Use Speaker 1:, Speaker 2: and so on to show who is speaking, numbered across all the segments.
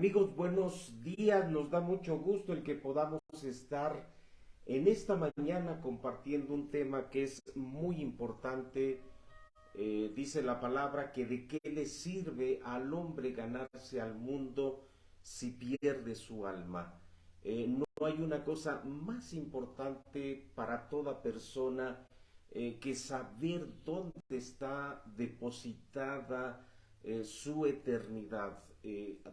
Speaker 1: Amigos, buenos días. Nos da mucho gusto el que podamos estar en esta mañana compartiendo un tema que es muy importante. Dice la palabra que de qué le sirve al hombre ganarse al mundo si pierde su alma. No hay una cosa más importante para toda persona que saber dónde está depositada su eternidad,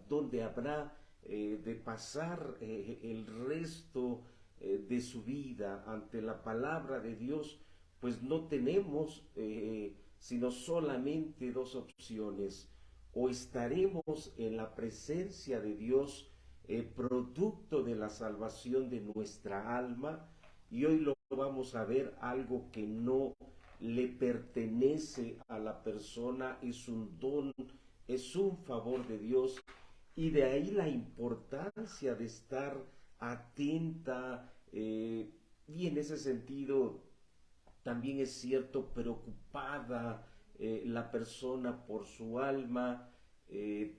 Speaker 1: donde habrá de pasar el resto de su vida ante la palabra de Dios. Pues no tenemos sino solamente dos opciones: o estaremos en la presencia de Dios, producto de la salvación de nuestra alma, y hoy lo vamos a ver, algo que no le pertenece a la persona, es un don, es un favor de Dios, y de ahí la importancia de estar atenta, y en ese sentido también es cierto, preocupada la persona por su alma,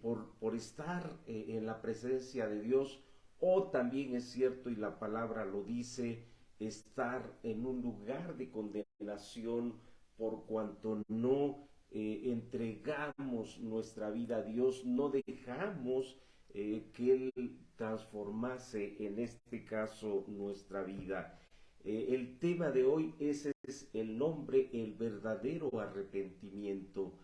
Speaker 1: por estar en la presencia de Dios, o también es cierto, y la palabra lo dice, estar en un lugar de condenación por cuanto no entregamos nuestra vida a Dios, no dejamos que Él transformase en este caso nuestra vida. El tema de hoy es el nombre, el verdadero arrepentimiento.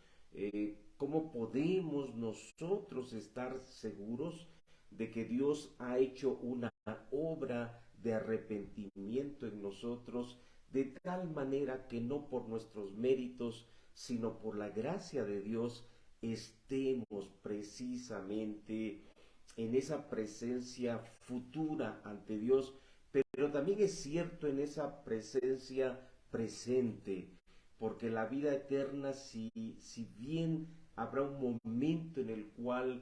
Speaker 1: ¿Cómo podemos nosotros estar seguros de que Dios ha hecho una obra de arrepentimiento en nosotros, de tal manera que no por nuestros méritos, sino por la gracia de Dios, estemos precisamente en esa presencia futura ante Dios, pero también es cierto en esa presencia presente, porque la vida eterna, si bien habrá un momento en el cual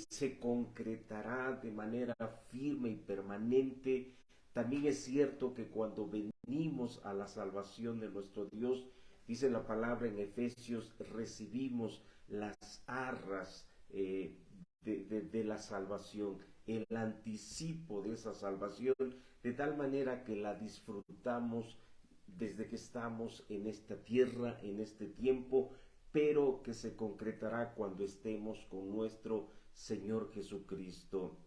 Speaker 1: se concretará de manera firme y permanente, también es cierto que cuando venimos a la salvación de nuestro Dios, dice la palabra en Efesios, recibimos las arras de la salvación, el anticipo de esa salvación, de tal manera que la disfrutamos desde que estamos en esta tierra, en este tiempo, pero que se concretará cuando estemos con nuestro Señor Jesucristo.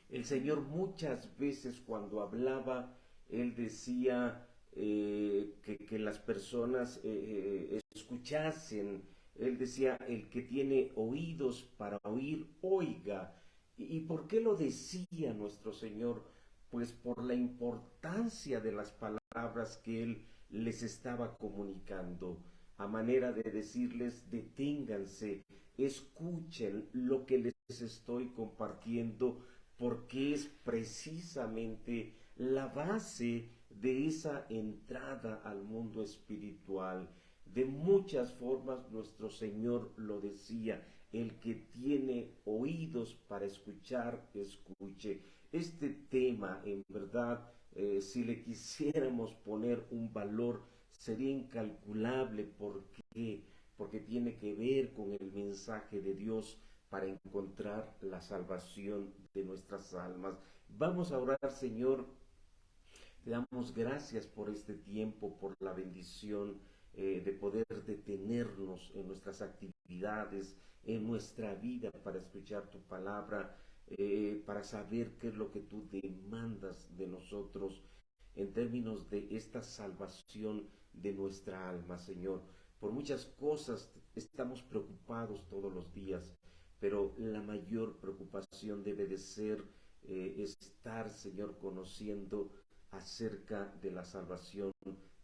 Speaker 1: El Señor muchas veces cuando hablaba, Él decía que las personas escuchasen. Él decía, el que tiene oídos para oír, oiga. ¿Y por qué lo decía nuestro Señor? Pues por la importancia de las palabras que Él les estaba comunicando, a manera de decirles, deténganse, escuchen lo que les estoy compartiendo, porque es precisamente la base de esa entrada al mundo espiritual. De muchas formas nuestro Señor lo decía, el que tiene oídos para escuchar, escuche. Este tema, en verdad, si le quisiéramos poner un valor, sería incalculable. ¿Por qué? Porque tiene que ver con el mensaje de Dios para encontrar la salvación de nuestras almas. Vamos a orar. Señor, te damos gracias por este tiempo, por la bendición de poder detenernos en nuestras actividades, en nuestra vida, para escuchar tu palabra, para saber qué es lo que tú demandas de nosotros en términos de esta salvación de nuestra alma, Señor. Por muchas cosas estamos preocupados todos los días, pero la mayor preocupación debe de ser estar, Señor, conociendo acerca de la salvación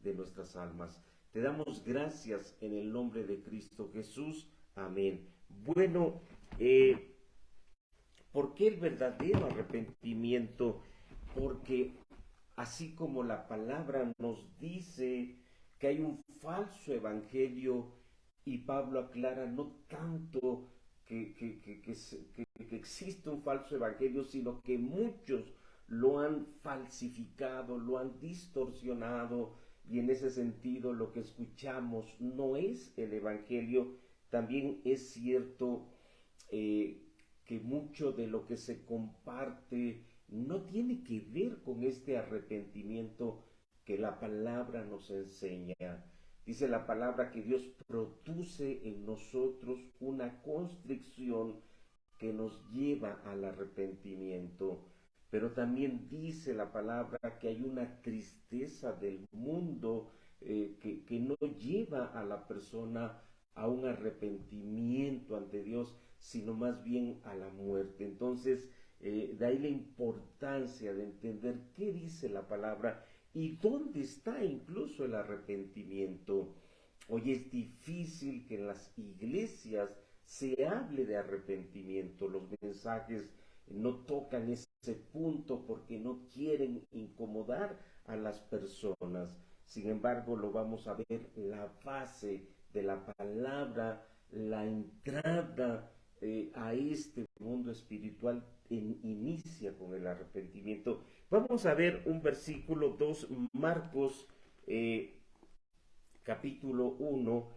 Speaker 1: de nuestras almas. Te damos gracias en el nombre de Cristo Jesús. Amén. Bueno, ¿por qué el verdadero arrepentimiento? Porque así como la palabra nos dice que hay un falso evangelio, y Pablo aclara no tanto que existe un falso evangelio, sino que muchos lo han falsificado, lo han distorsionado, y en ese sentido lo que escuchamos no es el evangelio. También es cierto que mucho de lo que se comparte no tiene que ver con este arrepentimiento que la palabra nos enseña. Dice la palabra que Dios produce en nosotros una constricción que nos lleva al arrepentimiento. Pero también dice la palabra que hay una tristeza del mundo que no lleva a la persona a un arrepentimiento ante Dios, sino más bien a la muerte. Entonces, de ahí la importancia de entender qué dice la palabra y dónde está incluso el arrepentimiento. Hoy es difícil que en las iglesias se hable de arrepentimiento. Los mensajes no tocan ese punto porque no quieren incomodar a las personas. Sin embargo, lo vamos a ver, la base de la palabra, la entrada a este mundo espiritual inicia con el arrepentimiento. Vamos a ver un versículo 2, Marcos capítulo 1,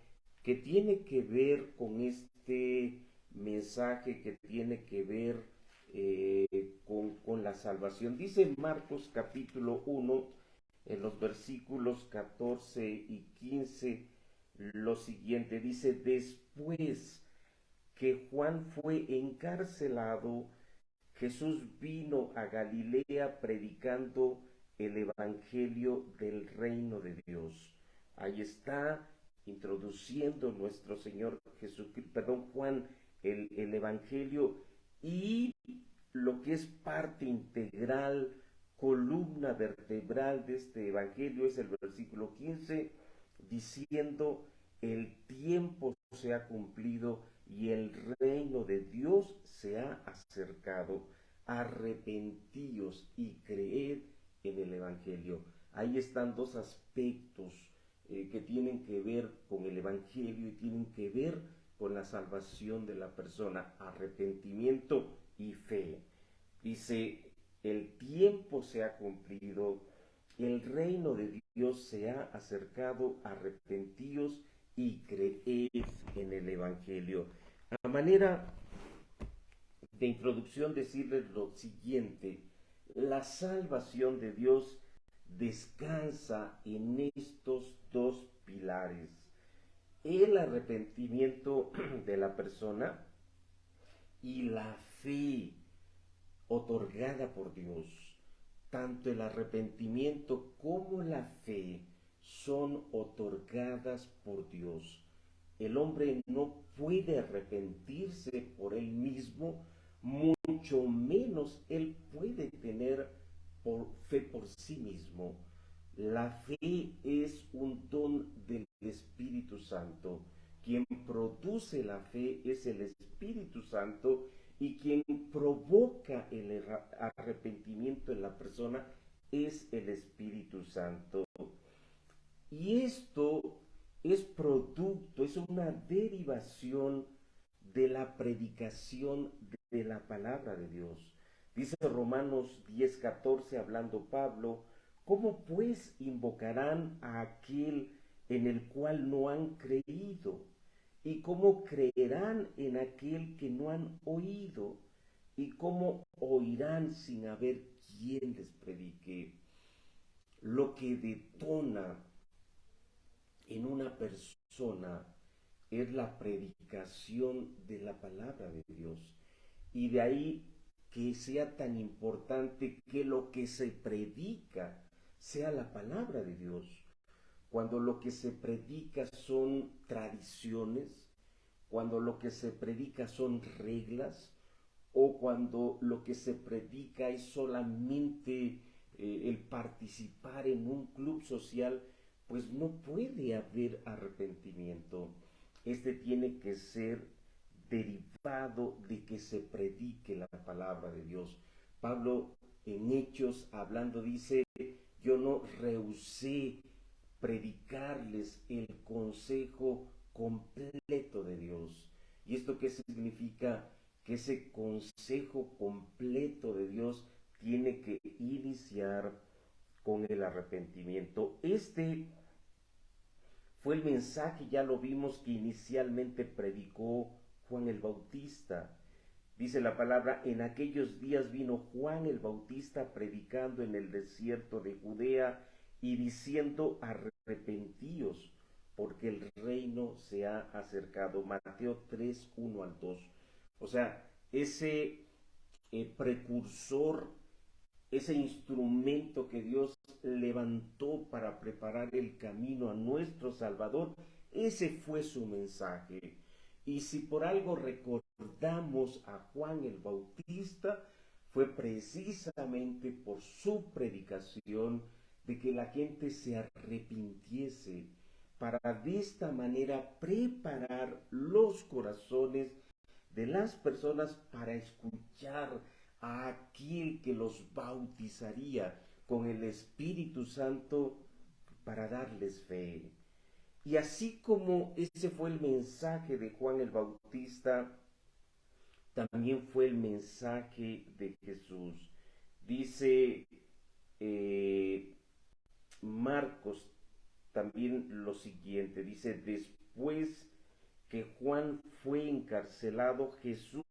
Speaker 1: que tiene que ver con este mensaje, que tiene que ver con la salvación. Dice Marcos capítulo 1, en los versículos 14 y 15, lo siguiente, dice: después que Juan fue encarcelado, Jesús vino a Galilea predicando el evangelio del reino de Dios. Ahí está introduciendo nuestro Señor Jesucristo, Juan, el evangelio, y lo que es parte integral, columna vertebral de este evangelio es el versículo 15, diciendo: el tiempo se ha cumplido y el reino de Dios se ha acercado. Arrepentíos y creed en el evangelio. Ahí están dos aspectos que tienen que ver con el evangelio y tienen que ver con la salvación de la persona: arrepentimiento y fe. Dice: el tiempo se ha cumplido, el reino de Dios se ha acercado, arrepentíos y creed en el evangelio. A manera de introducción, decirles lo siguiente: la salvación de Dios descansa en estos dos pilares: el arrepentimiento de la persona y la fe otorgada por Dios. Tanto el arrepentimiento como la fe son otorgadas por Dios. El hombre no puede arrepentirse por él mismo, mucho menos él puede tener fe por sí mismo. La fe es un don del Espíritu Santo. Quien produce la fe es el Espíritu Santo, y quien provoca el arrepentimiento en la persona es el Espíritu Santo. Y esto es producto, es una derivación de la predicación de la palabra de Dios. Dice Romanos 10:14, hablando Pablo: ¿cómo pues invocarán a aquel en el cual no han creído? ¿Y cómo creerán en aquel que no han oído? ¿Y cómo oirán sin haber quien les predique? Lo que detona en una persona es la predicación de la palabra de Dios. Y de ahí que sea tan importante que lo que se predica sea la palabra de Dios. Cuando lo que se predica son tradiciones, cuando lo que se predica son reglas, o cuando lo que se predica es solamente el participar en un club social, pues no puede haber arrepentimiento. Este tiene que ser derivado de que se predique la palabra de Dios. Pablo en Hechos hablando dice: yo no rehusé predicarles el consejo completo de Dios. ¿Y esto qué significa? Que ese consejo completo de Dios tiene que iniciar con el arrepentimiento. Este fue el mensaje, ya lo vimos, que inicialmente predicó Juan el Bautista. Dice la palabra, en aquellos días vino Juan el Bautista predicando en el desierto de Judea y diciendo, arrepentíos, porque el reino se ha acercado. Mateo 3, 1 al 2. O sea, ese precursor, ese instrumento que Dios levantó para preparar el camino a nuestro Salvador, ese fue su mensaje. Y si por algo recordamos a Juan el Bautista, fue precisamente por su predicación de que la gente se arrepintiese, para de esta manera preparar los corazones de las personas para escuchar a aquel que los bautizaría con el Espíritu Santo para darles fe. Y así como ese fue el mensaje de Juan el Bautista, también fue el mensaje de Jesús. Dice Marcos también lo siguiente, dice, después que Juan fue encarcelado, Jesús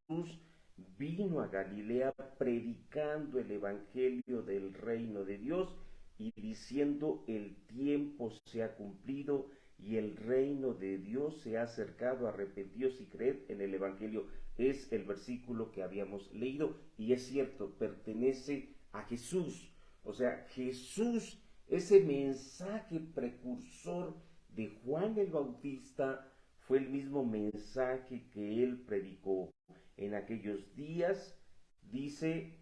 Speaker 1: vino a Galilea predicando el evangelio del reino de Dios y diciendo, el tiempo se ha cumplido y el reino de Dios se ha acercado, arrepentíos y creed en el evangelio. Es el versículo que habíamos leído y es cierto, pertenece a Jesús. O sea, Jesús, ese mensaje precursor de Juan el Bautista, fue el mismo mensaje que él predicó. En aquellos días, dice,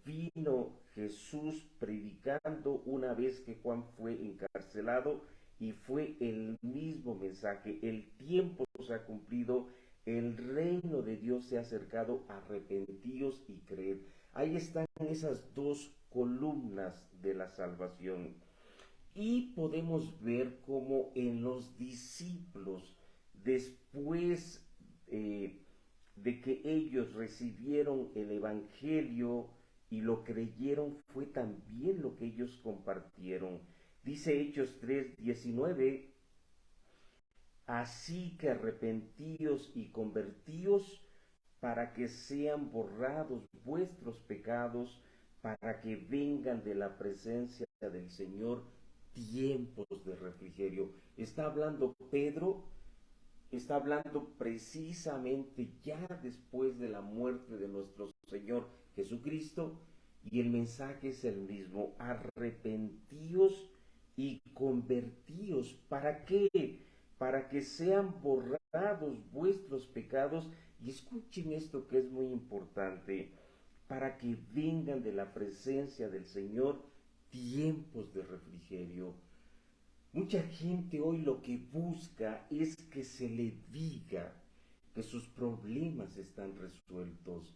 Speaker 1: vino Jesús predicando una vez que Juan fue encarcelado y fue el mismo mensaje. El tiempo se ha cumplido, el reino de Dios se ha acercado, arrepentíos y creed. Ahí están esas dos columnas de la salvación. Y podemos ver cómo en los discípulos, después de que ellos recibieron el Evangelio y lo creyeron, fue también lo que ellos compartieron. Dice Hechos 3:19, así que arrepentíos y convertíos para que sean borrados vuestros pecados, para que vengan de la presencia del Señor tiempos de refrigerio. Está hablando Pedro, está hablando precisamente ya después de la muerte de nuestro Señor Jesucristo, y el mensaje es el mismo, arrepentíos y convertíos. ¿Para qué? Para que sean borrados vuestros pecados, y escuchen esto que es muy importante, para que vengan de la presencia del Señor tiempos de refrigerio. Mucha gente hoy lo que busca es que se le diga que sus problemas están resueltos.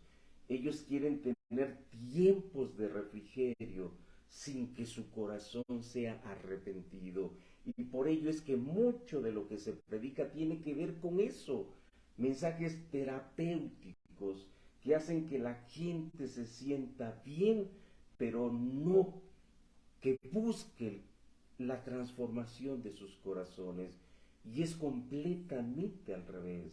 Speaker 1: Ellos quieren tener tiempos de refrigerio sin que su corazón sea arrepentido. Y por ello es que mucho de lo que se predica tiene que ver con eso. Mensajes terapéuticos que hacen que la gente se sienta bien, pero no que busque la transformación de sus corazones. Y es completamente al revés.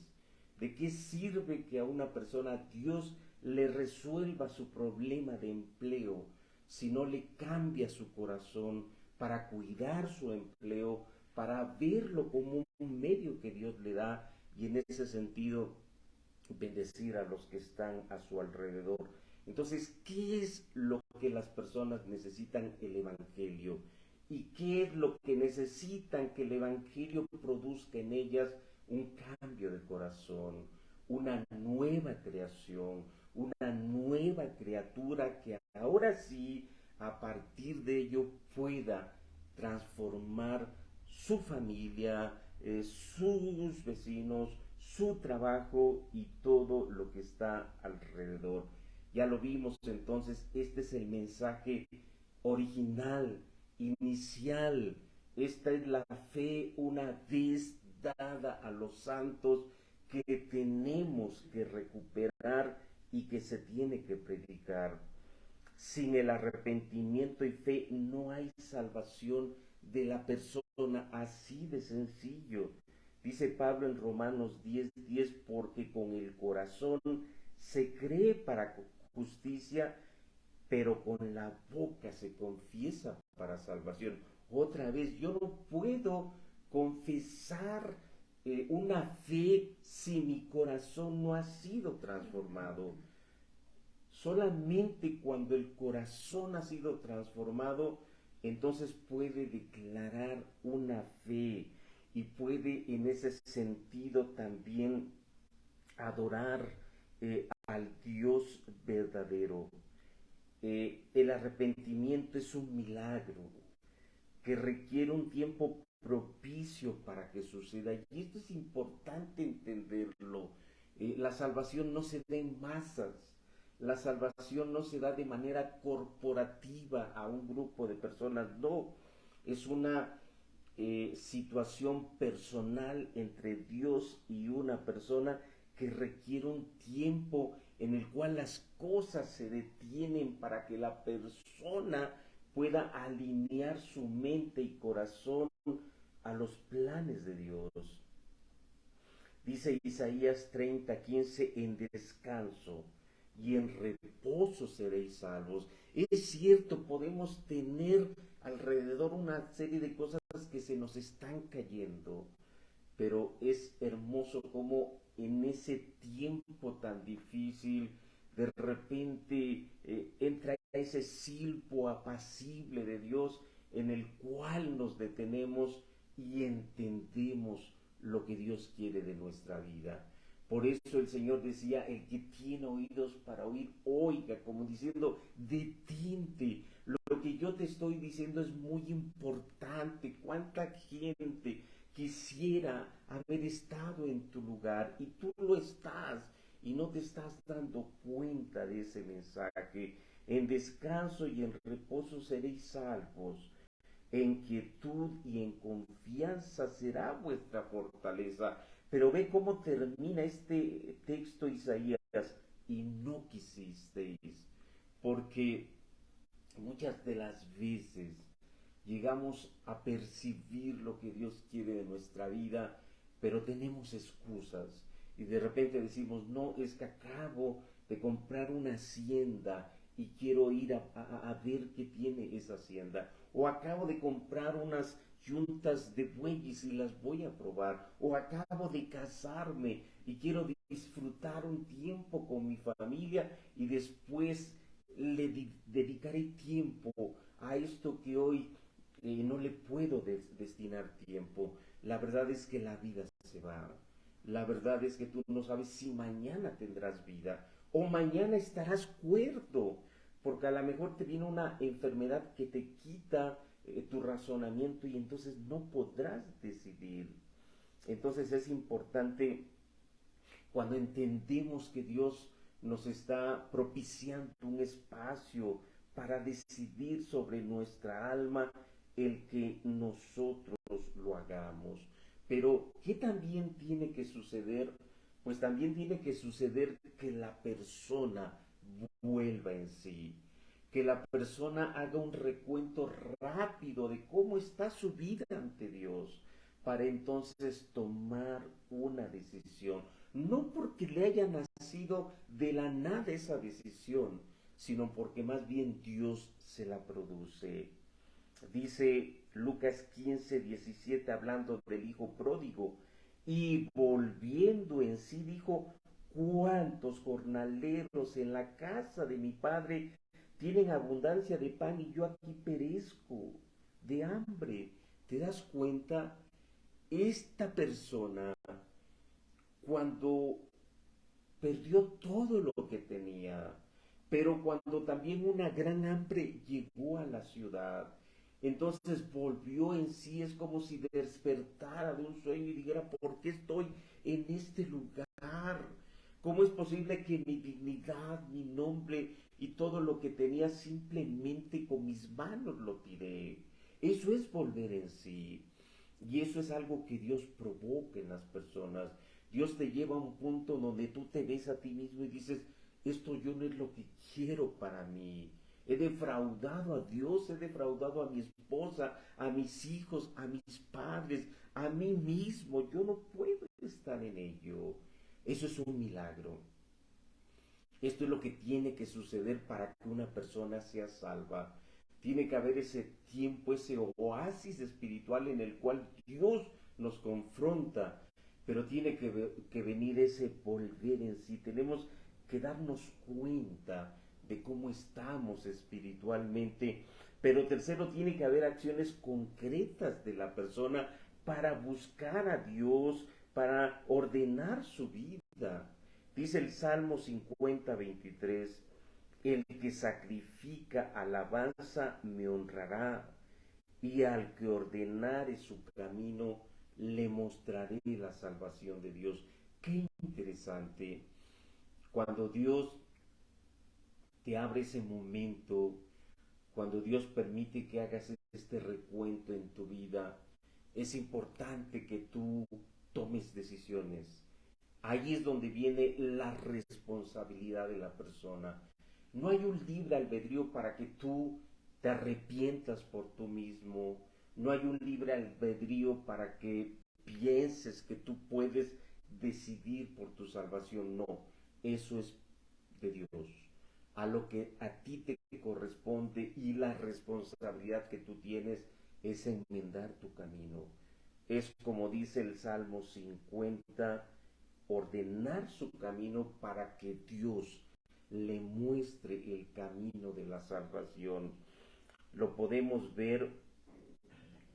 Speaker 1: ¿De qué sirve que a una persona Dios le resuelva su problema de empleo si no le cambia su corazón para cuidar su empleo, para verlo como un medio que Dios le da y en ese sentido bendecir a los que están a su alrededor? Entonces, ¿qué es lo que las personas necesitan? El Evangelio. ¿Y qué es lo que necesitan que el Evangelio produzca en ellas? Un cambio de corazón, una nueva creación, una nueva criatura que ahora sí, a partir de ello, pueda transformar su familia, sus vecinos, su trabajo y todo lo que está alrededor. Ya lo vimos entonces, este es el mensaje original, inicial. Esta es la fe una vez dada a los santos que tenemos que recuperar y que se tiene que predicar. Sin el arrepentimiento y fe no hay salvación de la persona, así de sencillo. Dice Pablo en Romanos 10:10, porque con el corazón se cree para justicia, pero con la boca se confiesa para salvación. Otra vez, yo no puedo confesar una fe si mi corazón no ha sido transformado. Solamente cuando el corazón ha sido transformado, entonces puede declarar una fe y puede en ese sentido también adorar al Dios verdadero. El arrepentimiento es un milagro que requiere un tiempo propicio para que suceda. Y esto es importante entenderlo. La salvación no se da en masas. La salvación no se da de manera corporativa a un grupo de personas. No, es una situación personal entre Dios y una persona que requiere un tiempo en el cual las cosas se detienen para que la persona pueda alinear su mente y corazón a los planes de Dios. Dice Isaías 30:15, en descanso y en reposo seréis salvos. Es cierto, podemos tener alrededor una serie de cosas que se nos están cayendo, pero es hermoso como en ese tiempo tan difícil, de repente entra ese silbo apacible de Dios en el cual nos detenemos y entendemos lo que Dios quiere de nuestra vida. Por eso el Señor decía, el que tiene oídos para oír, oiga, como diciendo, detente. Lo que yo te estoy diciendo es muy importante. ¿Cuánta gente quisiera haber estado en tu lugar y tú lo estás y no te estás dando cuenta de ese mensaje? En descanso y en reposo seréis salvos. En quietud y en confianza será vuestra fortaleza. Pero ve cómo termina este texto Isaías, y no quisisteis, porque muchas de las veces llegamos a percibir lo que Dios quiere de nuestra vida, pero tenemos excusas y de repente decimos, no, es que acabo de comprar una hacienda y quiero ir a ver qué tiene esa hacienda, o acabo de comprar unas yuntas de bueyes y las voy a probar, o acabo de casarme y quiero disfrutar un tiempo con mi familia y después le dedicaré tiempo a esto que hoy no le puedo destinar tiempo. La verdad es que la vida se va. La verdad es que tú no sabes si mañana tendrás vida o mañana estarás cuerdo, porque a lo mejor te viene una enfermedad que te quita tu razonamiento y entonces no podrás decidir. Entonces es importante cuando entendemos que Dios nos está propiciando un espacio para decidir sobre nuestra alma, el que nosotros lo hagamos. Pero, ¿qué también tiene que suceder? Pues también tiene que suceder que la persona vuelva en sí, que la persona haga un recuento rápido de cómo está su vida ante Dios, para entonces tomar una decisión. No porque le haya nacido de la nada esa decisión, sino porque más bien Dios se la produce. Dice Lucas 15:17 hablando del hijo pródigo, y volviendo en sí dijo, ¿cuántos jornaleros en la casa de mi padre tienen abundancia de pan y yo aquí perezco de hambre? ¿Te das cuenta? Esta persona, cuando perdió todo lo que tenía, pero cuando también una gran hambre llegó a la ciudad, entonces volvió en sí, es como si despertara de un sueño y dijera, ¿por qué estoy en este lugar? ¿Cómo es posible que mi dignidad, mi nombre y todo lo que tenía simplemente con mis manos lo tiré? Eso es volver en sí. Y eso es algo que Dios provoca en las personas. Dios te lleva a un punto donde tú te ves a ti mismo y dices, esto yo no es lo que quiero para mí. He defraudado a Dios, he defraudado a mi esposa, a mis hijos, a mis padres, a mí mismo. Yo no puedo estar en ello. Eso es un milagro. Esto es lo que tiene que suceder para que una persona sea salva. Tiene que haber ese tiempo, ese oasis espiritual en el cual Dios nos confronta, pero tiene que venir ese volver en sí. Tenemos que darnos cuenta de cómo estamos espiritualmente. Pero tercero, tiene que haber acciones concretas de la persona para buscar a Dios, para ordenar su vida. Dice el Salmo 50:23, el que sacrifica alabanza me honrará, y al que ordenare su camino le mostraré la salvación de Dios. Qué interesante. Cuando Dios te abre ese momento, cuando Dios permite que hagas este recuento en tu vida, es importante que tú tomes decisiones. Ahí es donde viene la responsabilidad de la persona. No hay un libre albedrío para que tú te arrepientas por tú mismo. No hay un libre albedrío para que pienses que tú puedes decidir por tu salvación. No, eso es de Dios. A lo que a ti te corresponde y la responsabilidad que tú tienes es enmendar tu camino. Es como dice el Salmo 50, ordenar su camino para que Dios le muestre el camino de la salvación. Lo podemos ver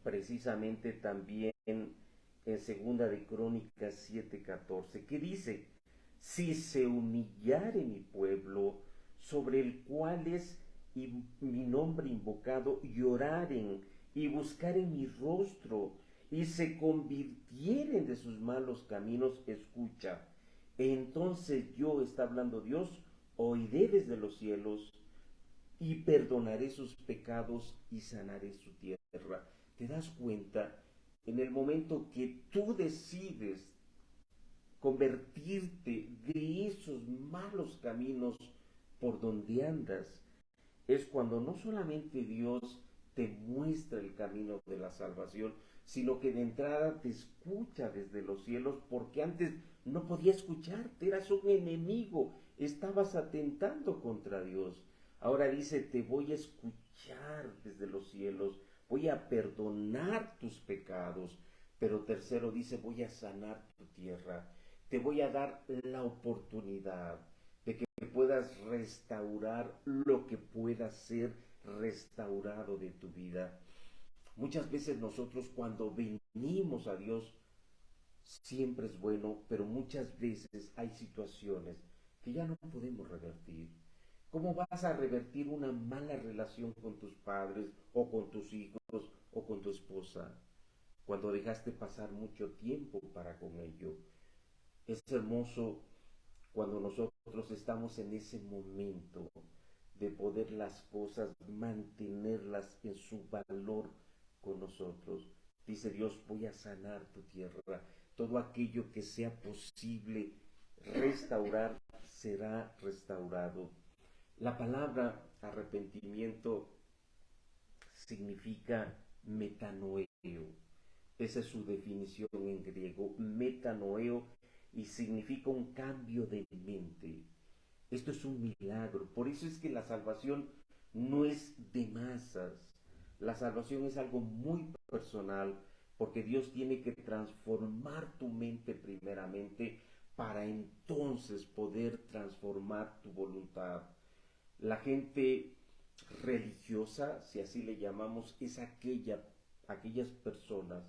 Speaker 1: precisamente también en Segunda de Crónicas 7:14, que dice: si se humillare mi pueblo, sobre el cual es mi nombre invocado, y oraren y buscaren mi rostro, y se convirtieren de sus malos caminos, escucha. Entonces yo, está hablando Dios, oiré desde los cielos y perdonaré sus pecados y sanaré su tierra. ¿Te das cuenta? En el momento que tú decides convertirte de esos malos caminos por donde andas, es cuando no solamente Dios te muestra el camino de la salvación, sino que de entrada te escucha desde los cielos, porque antes no podía escucharte, eras un enemigo, estabas atentando contra Dios. Ahora dice, te voy a escuchar desde los cielos, voy a perdonar tus pecados, pero tercero dice, voy a sanar tu tierra, te voy a dar la oportunidad de que puedas restaurar lo que pueda ser restaurado de tu vida. Muchas veces nosotros cuando venimos a Dios siempre es bueno, pero muchas veces hay situaciones que ya no podemos revertir. ¿Cómo vas a revertir una mala relación con tus padres o con tus hijos o con tu esposa cuando dejaste pasar mucho tiempo para con ello? Es hermoso cuando nosotros estamos en ese momento de poder las cosas mantenerlas en su valor con nosotros. Dice Dios, voy a sanar tu tierra. Todo aquello que sea posible restaurar será restaurado. La palabra arrepentimiento significa metanoeo. Esa es su definición en griego, metanoeo, y significa un cambio de mente. Esto es un milagro. Por eso es que la salvación no es de masas. La salvación es algo muy personal, porque Dios tiene que transformar tu mente primeramente para entonces poder transformar tu voluntad. La gente religiosa, si así le llamamos, es aquellas personas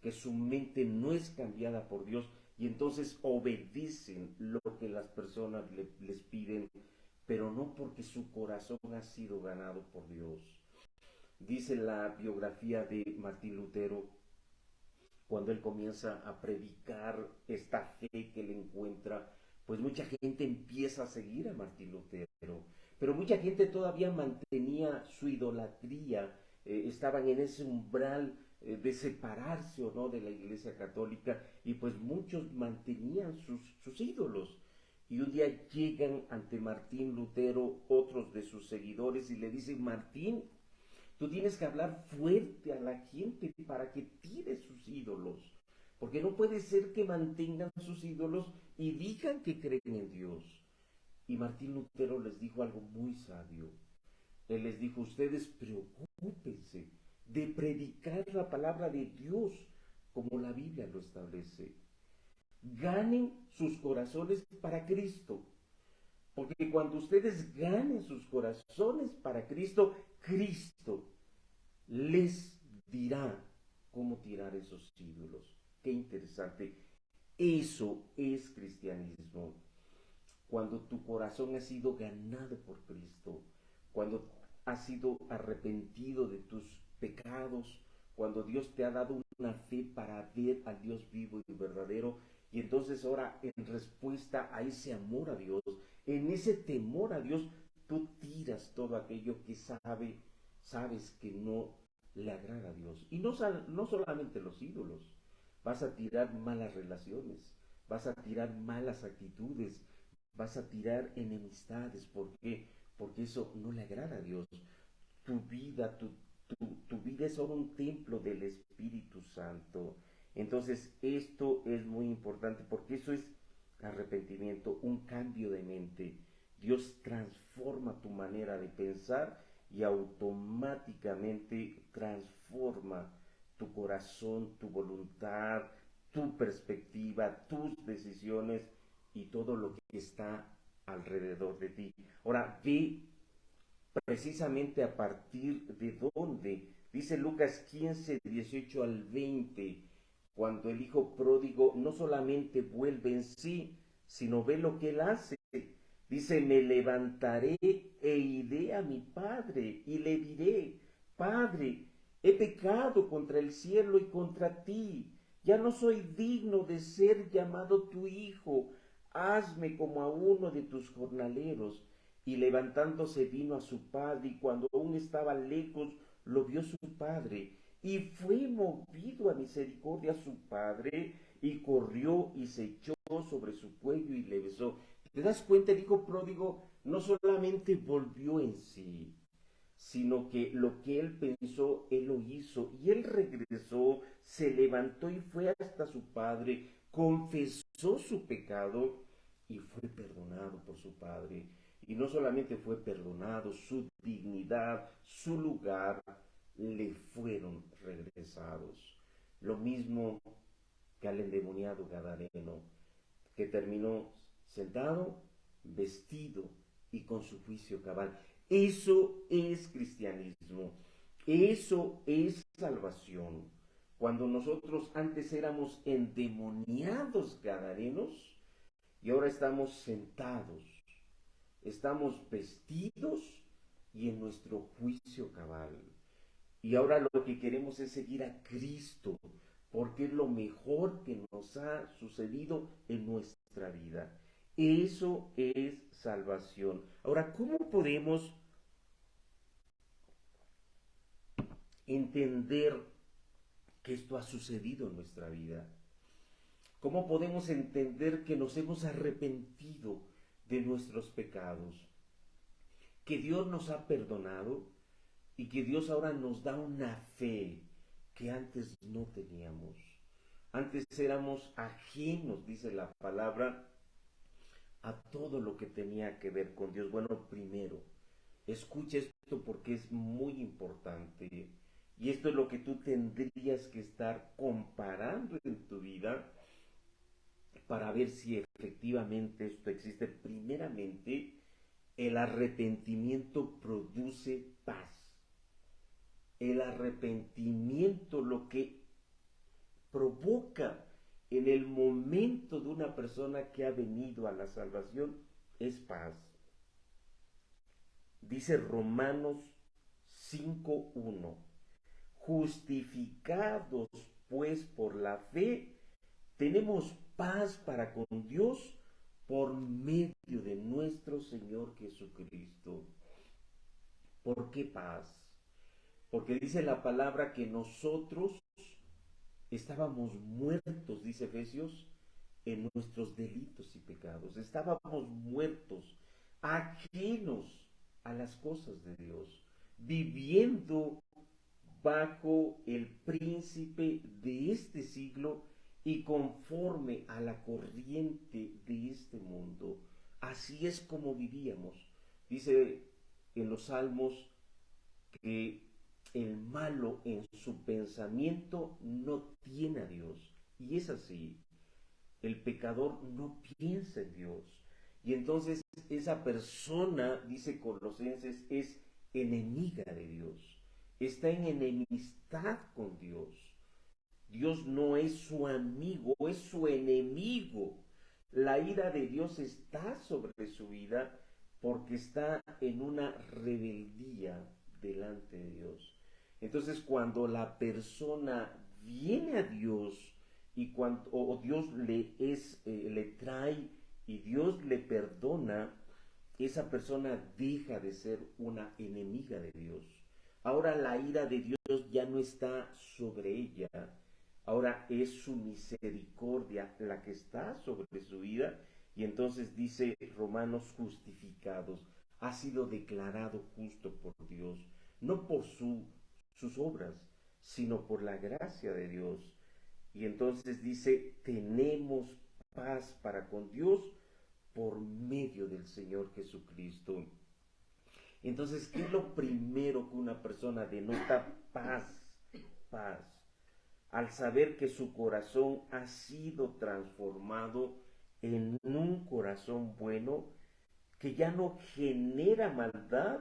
Speaker 1: que su mente no es cambiada por Dios y entonces obedecen lo que las personas les piden, pero no porque su corazón ha sido ganado por Dios. Dice la biografía de Martín Lutero, cuando él comienza a predicar esta fe que él encuentra, pues mucha gente empieza a seguir a Martín Lutero, pero mucha gente todavía mantenía su idolatría, estaban en ese umbral de separarse o no de la Iglesia Católica, y pues muchos mantenían sus ídolos. Y un día llegan ante Martín Lutero otros de sus seguidores y le dicen: Martín, tú tienes que hablar fuerte a la gente para que tire sus ídolos, porque no puede ser que mantengan sus ídolos y digan que creen en Dios. Y Martín Lutero les dijo algo muy sabio. Él les dijo, ustedes preocúpense de predicar la palabra de Dios como la Biblia lo establece. Ganen sus corazones para Cristo. Porque cuando ustedes ganen sus corazones para Cristo, Cristo les dirá cómo tirar esos ídolos. Qué interesante. Eso es cristianismo. Cuando tu corazón ha sido ganado por Cristo, cuando has sido arrepentido de tus pecados, cuando Dios te ha dado una fe para ver al Dios vivo y verdadero, y entonces ahora en respuesta a ese amor a Dios, en ese temor a Dios, tú tiras todo aquello que sabes que no le agrada a Dios. Y no solamente los ídolos, vas a tirar malas relaciones, vas a tirar malas actitudes, vas a tirar enemistades. ¿Por qué? Porque eso no le agrada a Dios. Tu vida, tu vida es ahora un templo del Espíritu Santo. Entonces esto es muy importante porque eso es arrepentimiento, un cambio de mente. Dios transforma tu manera de pensar y automáticamente transforma tu corazón, tu voluntad, tu perspectiva, tus decisiones y todo lo que está alrededor de ti. Ahora, ve precisamente a partir de dónde. Dice Lucas 15, 18 al 20, cuando el hijo pródigo no solamente vuelve en sí, sino ve lo que él hace. Dice, me levantaré e iré a mi padre y le diré, Padre, he pecado contra el cielo y contra ti. Ya no soy digno de ser llamado tu hijo. Hazme como a uno de tus jornaleros. Y levantándose vino a su padre, y cuando aún estaba lejos, lo vio su padre, y fue movido a misericordia a su padre, y corrió y se echó sobre su cuello y le besó. ¿Te das cuenta? El hijo pródigo no solamente volvió en sí, sino que lo que él pensó, él lo hizo, y él regresó, se levantó y fue hasta su padre, confesó su pecado y fue perdonado por su padre. Y no solamente fue perdonado, su dignidad, su lugar le fueron regresados. Lo mismo que al endemoniado gadareno, que terminó sentado, vestido y con su juicio cabal. Eso es cristianismo, eso es salvación. Cuando nosotros antes éramos endemoniados gadarenos y ahora estamos sentados, estamos vestidos y en nuestro juicio cabal. Y ahora lo que queremos es seguir a Cristo, porque es lo mejor que nos ha sucedido en nuestra vida. Eso es salvación. Ahora, ¿cómo podemos entender que esto ha sucedido en nuestra vida? ¿Cómo podemos entender que nos hemos arrepentido de nuestros pecados? Que Dios nos ha perdonado y que Dios ahora nos da una fe que antes no teníamos. Antes éramos ajenos, dice la palabra, a todo lo que tenía que ver con Dios. Bueno, primero, escucha esto porque es muy importante. Y esto es lo que tú tendrías que estar comparando en tu vida para ver si efectivamente esto existe. Primeramente, el arrepentimiento produce paz. El arrepentimiento lo que provoca en el momento de una persona que ha venido a la salvación es paz. Dice Romanos 5:1, justificados pues por la fe, tenemos paz para con Dios por medio de nuestro Señor Jesucristo. ¿Por qué paz? Porque dice la palabra que nosotros estábamos muertos, dice Efesios, en nuestros delitos y pecados. Estábamos muertos, ajenos a las cosas de Dios, viviendo bajo el príncipe de este siglo y conforme a la corriente de este mundo. así es como vivíamos. Dice en los Salmos que el malo en su pensamiento no tiene a Dios. Y es así. El pecador no piensa en Dios. Y entonces esa persona, dice Colosenses, es enemiga de Dios. Está en enemistad con Dios. Dios no es su amigo, es su enemigo. La ira de Dios está sobre su vida porque está en una rebeldía delante de Dios. Entonces, cuando la persona viene a Dios y cuando o Dios le trae y Dios le perdona, esa persona deja de ser una enemiga de Dios. Ahora la ira de Dios ya no está sobre ella, ahora es su misericordia la que está sobre su vida. Y entonces dice Romanos, justificados, ha sido declarado justo por Dios, no por sus obras, sino por la gracia de Dios. Y entonces dice, tenemos paz para con Dios por medio del Señor Jesucristo. Entonces, ¿qué es lo primero que una persona denota? Paz, paz. Al saber que su corazón ha sido transformado en un corazón bueno, que ya no genera maldad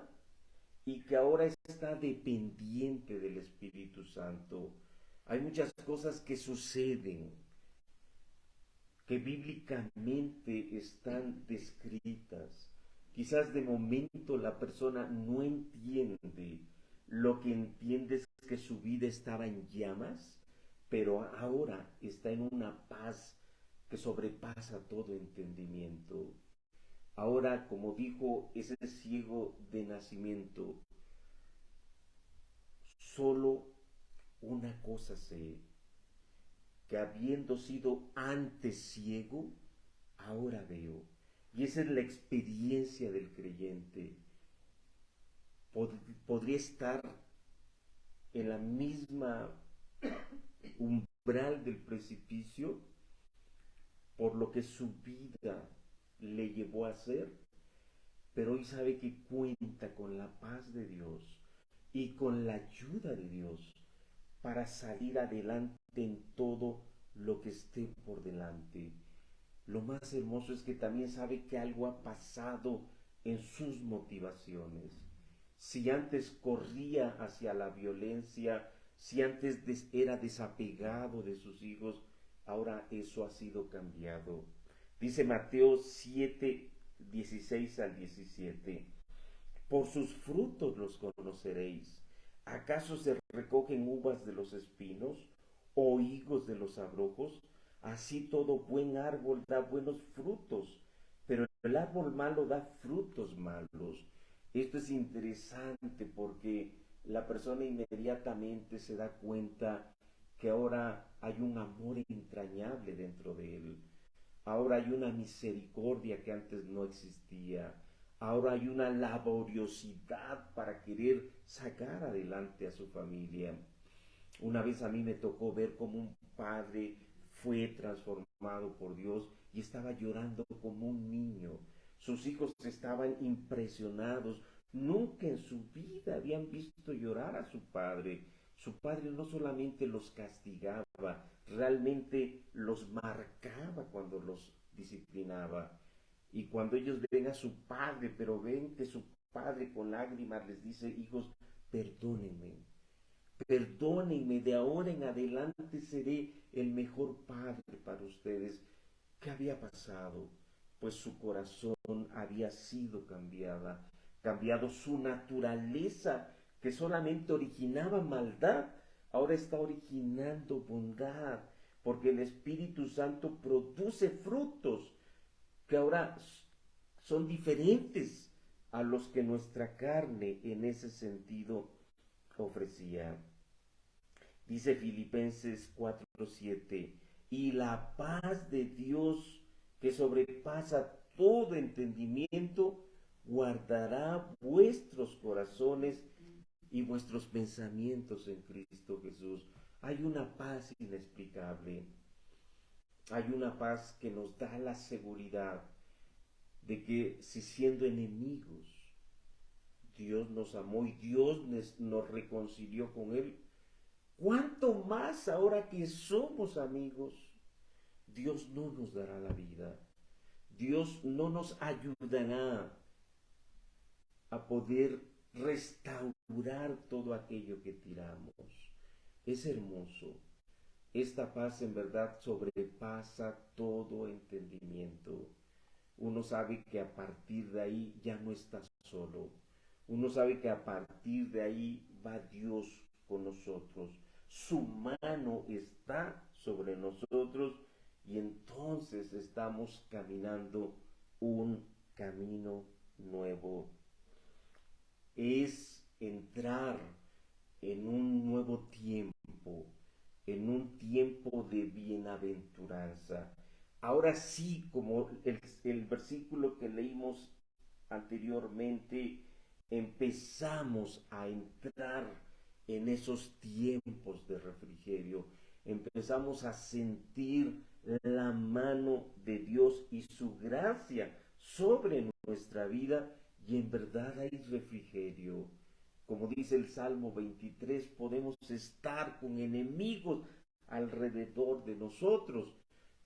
Speaker 1: y que ahora está dependiente del Espíritu Santo. Hay muchas cosas que suceden, que bíblicamente están descritas. Quizás de momento la persona no entiende, lo que entiende es que su vida estaba en llamas, pero ahora está en una paz que sobrepasa todo entendimiento. Ahora, como dijo ese ciego de nacimiento, solo una cosa sé, que habiendo sido antes ciego, ahora veo. Y esa es la experiencia del creyente. Podría estar en la misma umbral del precipicio por lo que su vida le llevó a hacer, pero hoy sabe que cuenta con la paz de Dios y con la ayuda de Dios para salir adelante en todo lo que esté por delante. Lo más hermoso es que también sabe que algo ha pasado en sus motivaciones. Si antes corría hacia la violencia, si antes era desapegado de sus hijos, ahora eso ha sido cambiado. Dice Mateo 7, 16 al 17. Por sus frutos los conoceréis. ¿Acaso se recogen uvas de los espinos o higos de los abrojos? Así todo buen árbol da buenos frutos, pero el árbol malo da frutos malos. Esto es interesante porque la persona inmediatamente se da cuenta que ahora hay un amor entrañable dentro de él. Ahora hay una misericordia que antes no existía. Ahora hay una laboriosidad para querer sacar adelante a su familia. Una vez a mí me tocó ver cómo un padre fue transformado por Dios y estaba llorando como un niño. Sus hijos estaban impresionados. Nunca en su vida habían visto llorar a su padre. Su padre no solamente los castigaba, realmente los marcaba cuando los disciplinaba. Y cuando ellos ven a su padre, pero ven que su padre con lágrimas les dice, hijos, perdónenme, perdónenme, de ahora en adelante seré el mejor padre para ustedes. ¿Qué había pasado? Pues su corazón había sido cambiado su naturaleza, que solamente originaba maldad, ahora está originando bondad, porque el Espíritu Santo produce frutos que ahora son diferentes a los que nuestra carne en ese sentido ofrecía. Dice Filipenses 4:7, y la paz de Dios que sobrepasa todo entendimiento, guardará vuestros corazones y vuestros pensamientos en Cristo Jesús. Hay una paz inexplicable, hay una paz que nos da la seguridad de que si siendo enemigos Dios nos amó y Dios nos reconcilió con Él, ¿cuánto más ahora que somos amigos? Dios no nos dará la vida. Dios no nos ayudará a poder restaurar todo aquello que tiramos. Es hermoso. Esta paz en verdad sobrepasa todo entendimiento. Uno sabe que a partir de ahí ya no está solo. Uno sabe que a partir de ahí va Dios con nosotros. Su mano está sobre nosotros y entonces estamos caminando un camino nuevo. Es entrar en un nuevo tiempo, en un tiempo de bienaventuranza. Ahora sí, como el versículo que leímos anteriormente, empezamos a entrar en esos tiempos de refrigerio, empezamos a sentir la mano de Dios y su gracia sobre nuestra vida y en verdad hay refrigerio. Como dice el Salmo 23, podemos estar con enemigos alrededor de nosotros,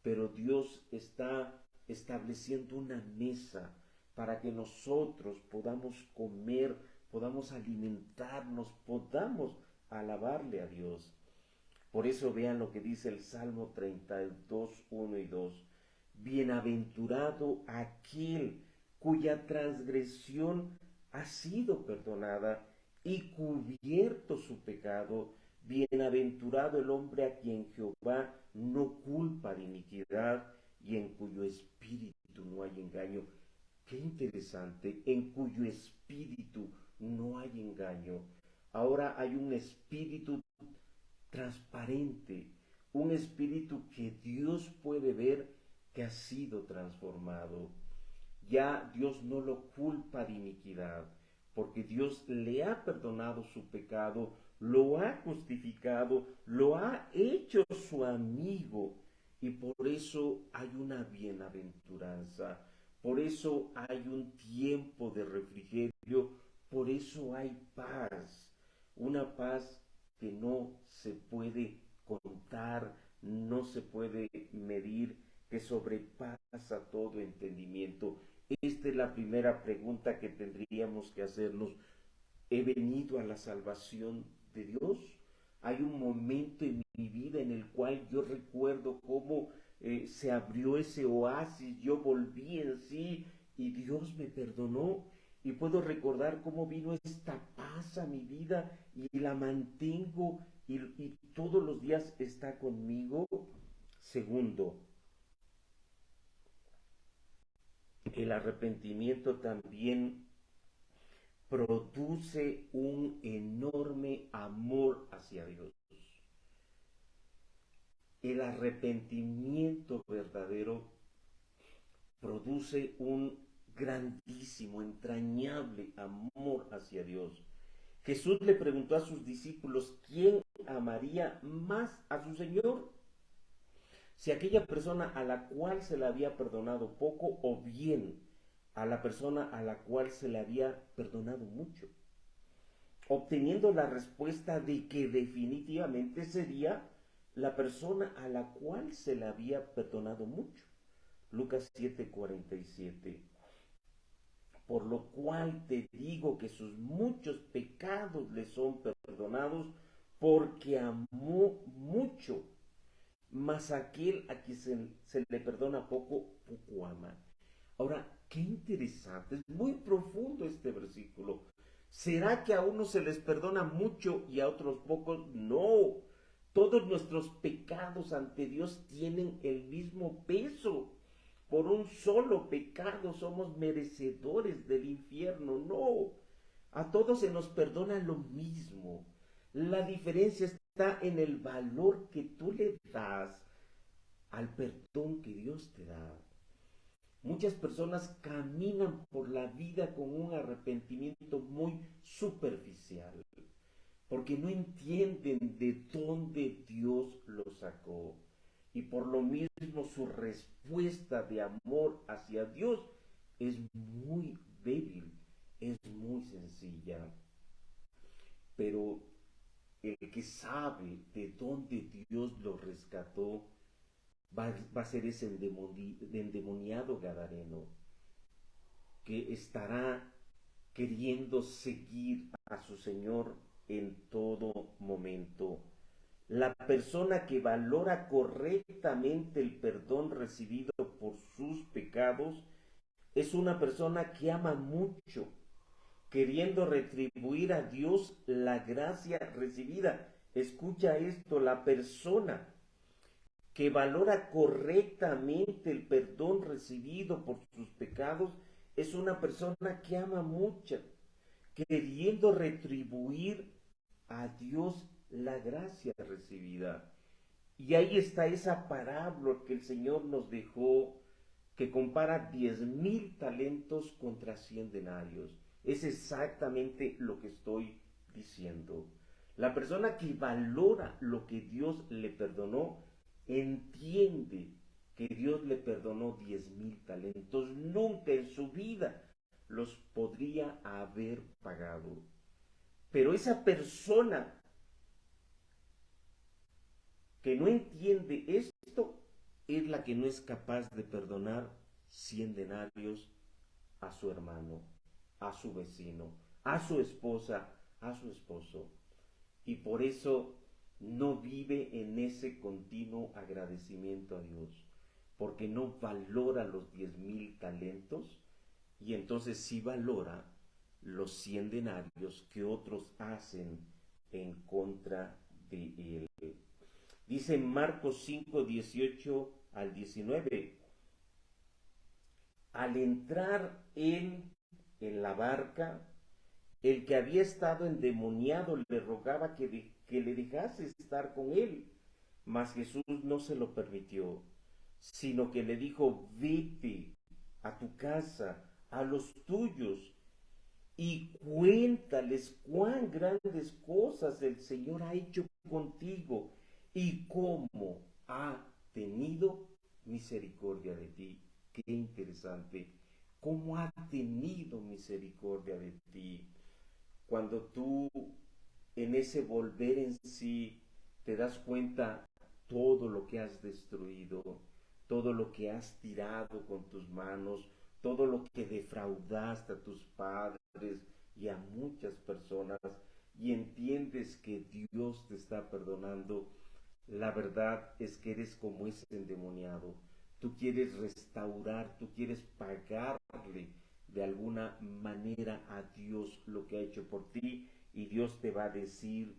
Speaker 1: pero Dios está estableciendo una mesa para que nosotros podamos comer, podamos alimentarnos, podamos alabarle a Dios. Por eso vean lo que dice el Salmo 32, 1 y 2. Bienaventurado aquel cuya transgresión ha sido perdonada y cubierto su pecado. Bienaventurado el hombre a quien Jehová no culpa de iniquidad y en cuyo espíritu no hay engaño. Qué interesante, en cuyo espíritu no hay engaño. Ahora hay un espíritu transparente, un espíritu que Dios puede ver que ha sido transformado. Ya Dios no lo culpa de iniquidad, porque Dios le ha perdonado su pecado, lo ha justificado, lo ha hecho su amigo, y por eso hay una bienaventuranza, por eso hay un tiempo de refrigerio, por eso hay paz, una paz que no se puede contar, no se puede medir, que sobrepasa todo entendimiento. Esta es la primera pregunta que tendríamos que hacernos. ¿He venido a la salvación de Dios? Hay un momento en mi vida en el cual yo recuerdo cómo se abrió ese oasis, yo volví en sí y Dios me perdonó. Y puedo recordar cómo vino esta paz a mi vida y la mantengo y todos los días está conmigo. Segundo, el arrepentimiento también produce un enorme amor hacia Dios. El arrepentimiento verdadero produce un grandísimo, entrañable amor hacia Dios. Jesús le preguntó a sus discípulos quién amaría más a su Señor, si aquella persona a la cual se le había perdonado poco o bien a la persona a la cual se le había perdonado mucho, obteniendo la respuesta de que definitivamente sería la persona a la cual se le había perdonado mucho. Lucas 7:47. Por lo cual te digo que sus muchos pecados le son perdonados porque amó mucho, mas aquel a quien se le perdona poco, poco ama. Ahora, qué interesante, es muy profundo este versículo. ¿Será que a unos se les perdona mucho y a otros pocos? No. Todos nuestros pecados ante Dios tienen el mismo peso. Por un solo pecado somos merecedores del infierno. No. A todos se nos perdona lo mismo. La diferencia está en el valor que tú le das al perdón que Dios te da. Muchas personas caminan por la vida con un arrepentimiento muy superficial, porque no entienden de dónde Dios los sacó. Y por lo mismo su respuesta de amor hacia Dios es muy débil, es muy sencilla, pero el que sabe de dónde Dios lo rescató va a ser ese endemoniado gadareno que estará queriendo seguir a su Señor en todo momento. La persona que valora correctamente el perdón recibido por sus pecados es una persona que ama mucho, queriendo retribuir a Dios la gracia recibida. Escucha esto, la persona que valora correctamente el perdón recibido por sus pecados es una persona que ama mucho, queriendo retribuir a Dios la gracia recibida. Y ahí está esa parábola que el Señor nos dejó, que compara 10,000 talentos contra 100 denarios. Es exactamente lo que estoy diciendo. La persona que valora lo que Dios le perdonó, entiende que Dios le perdonó 10,000 talentos. Nunca en su vida los podría haber pagado. Pero esa persona que no entiende esto es la que no es capaz de perdonar 100 denarios a su hermano, a su vecino, a su esposa, a su esposo. Y por eso no vive en ese continuo agradecimiento a Dios, porque no valora los 10,000 talentos y entonces sí valora los 100 denarios que otros hacen en contra de él. Dice Marcos 5, 18 al 19, al entrar él en la barca, el que había estado endemoniado le rogaba que le dejase estar con él, mas Jesús no se lo permitió, sino que le dijo, vete a tu casa, a los tuyos, y cuéntales cuán grandes cosas el Señor ha hecho contigo y cómo ha tenido misericordia de ti. Qué interesante. ¿Cómo ha tenido misericordia de ti? Cuando tú en ese volver en sí te das cuenta todo lo que has destruido, todo lo que has tirado con tus manos, todo lo que defraudaste a tus padres y a muchas personas, y entiendes que Dios te está perdonando, la verdad es que eres como ese endemoniado. Tú quieres restaurar, tú quieres pagarle de alguna manera a Dios lo que ha hecho por ti, y Dios te va a decir,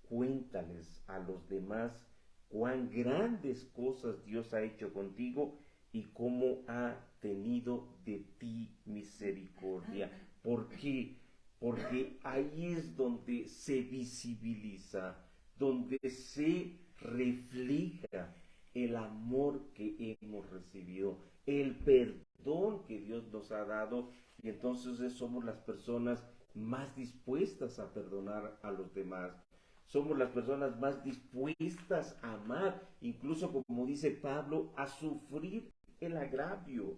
Speaker 1: cuéntales a los demás cuán grandes cosas Dios ha hecho contigo y cómo ha tenido de ti misericordia. ¿Por qué? Porque ahí es donde se visibiliza, donde se refleja el amor que hemos recibido, el perdón que Dios nos ha dado, y entonces somos las personas más dispuestas a perdonar a los demás. Somos las personas más dispuestas a amar, incluso como dice Pablo, a sufrir el agravio.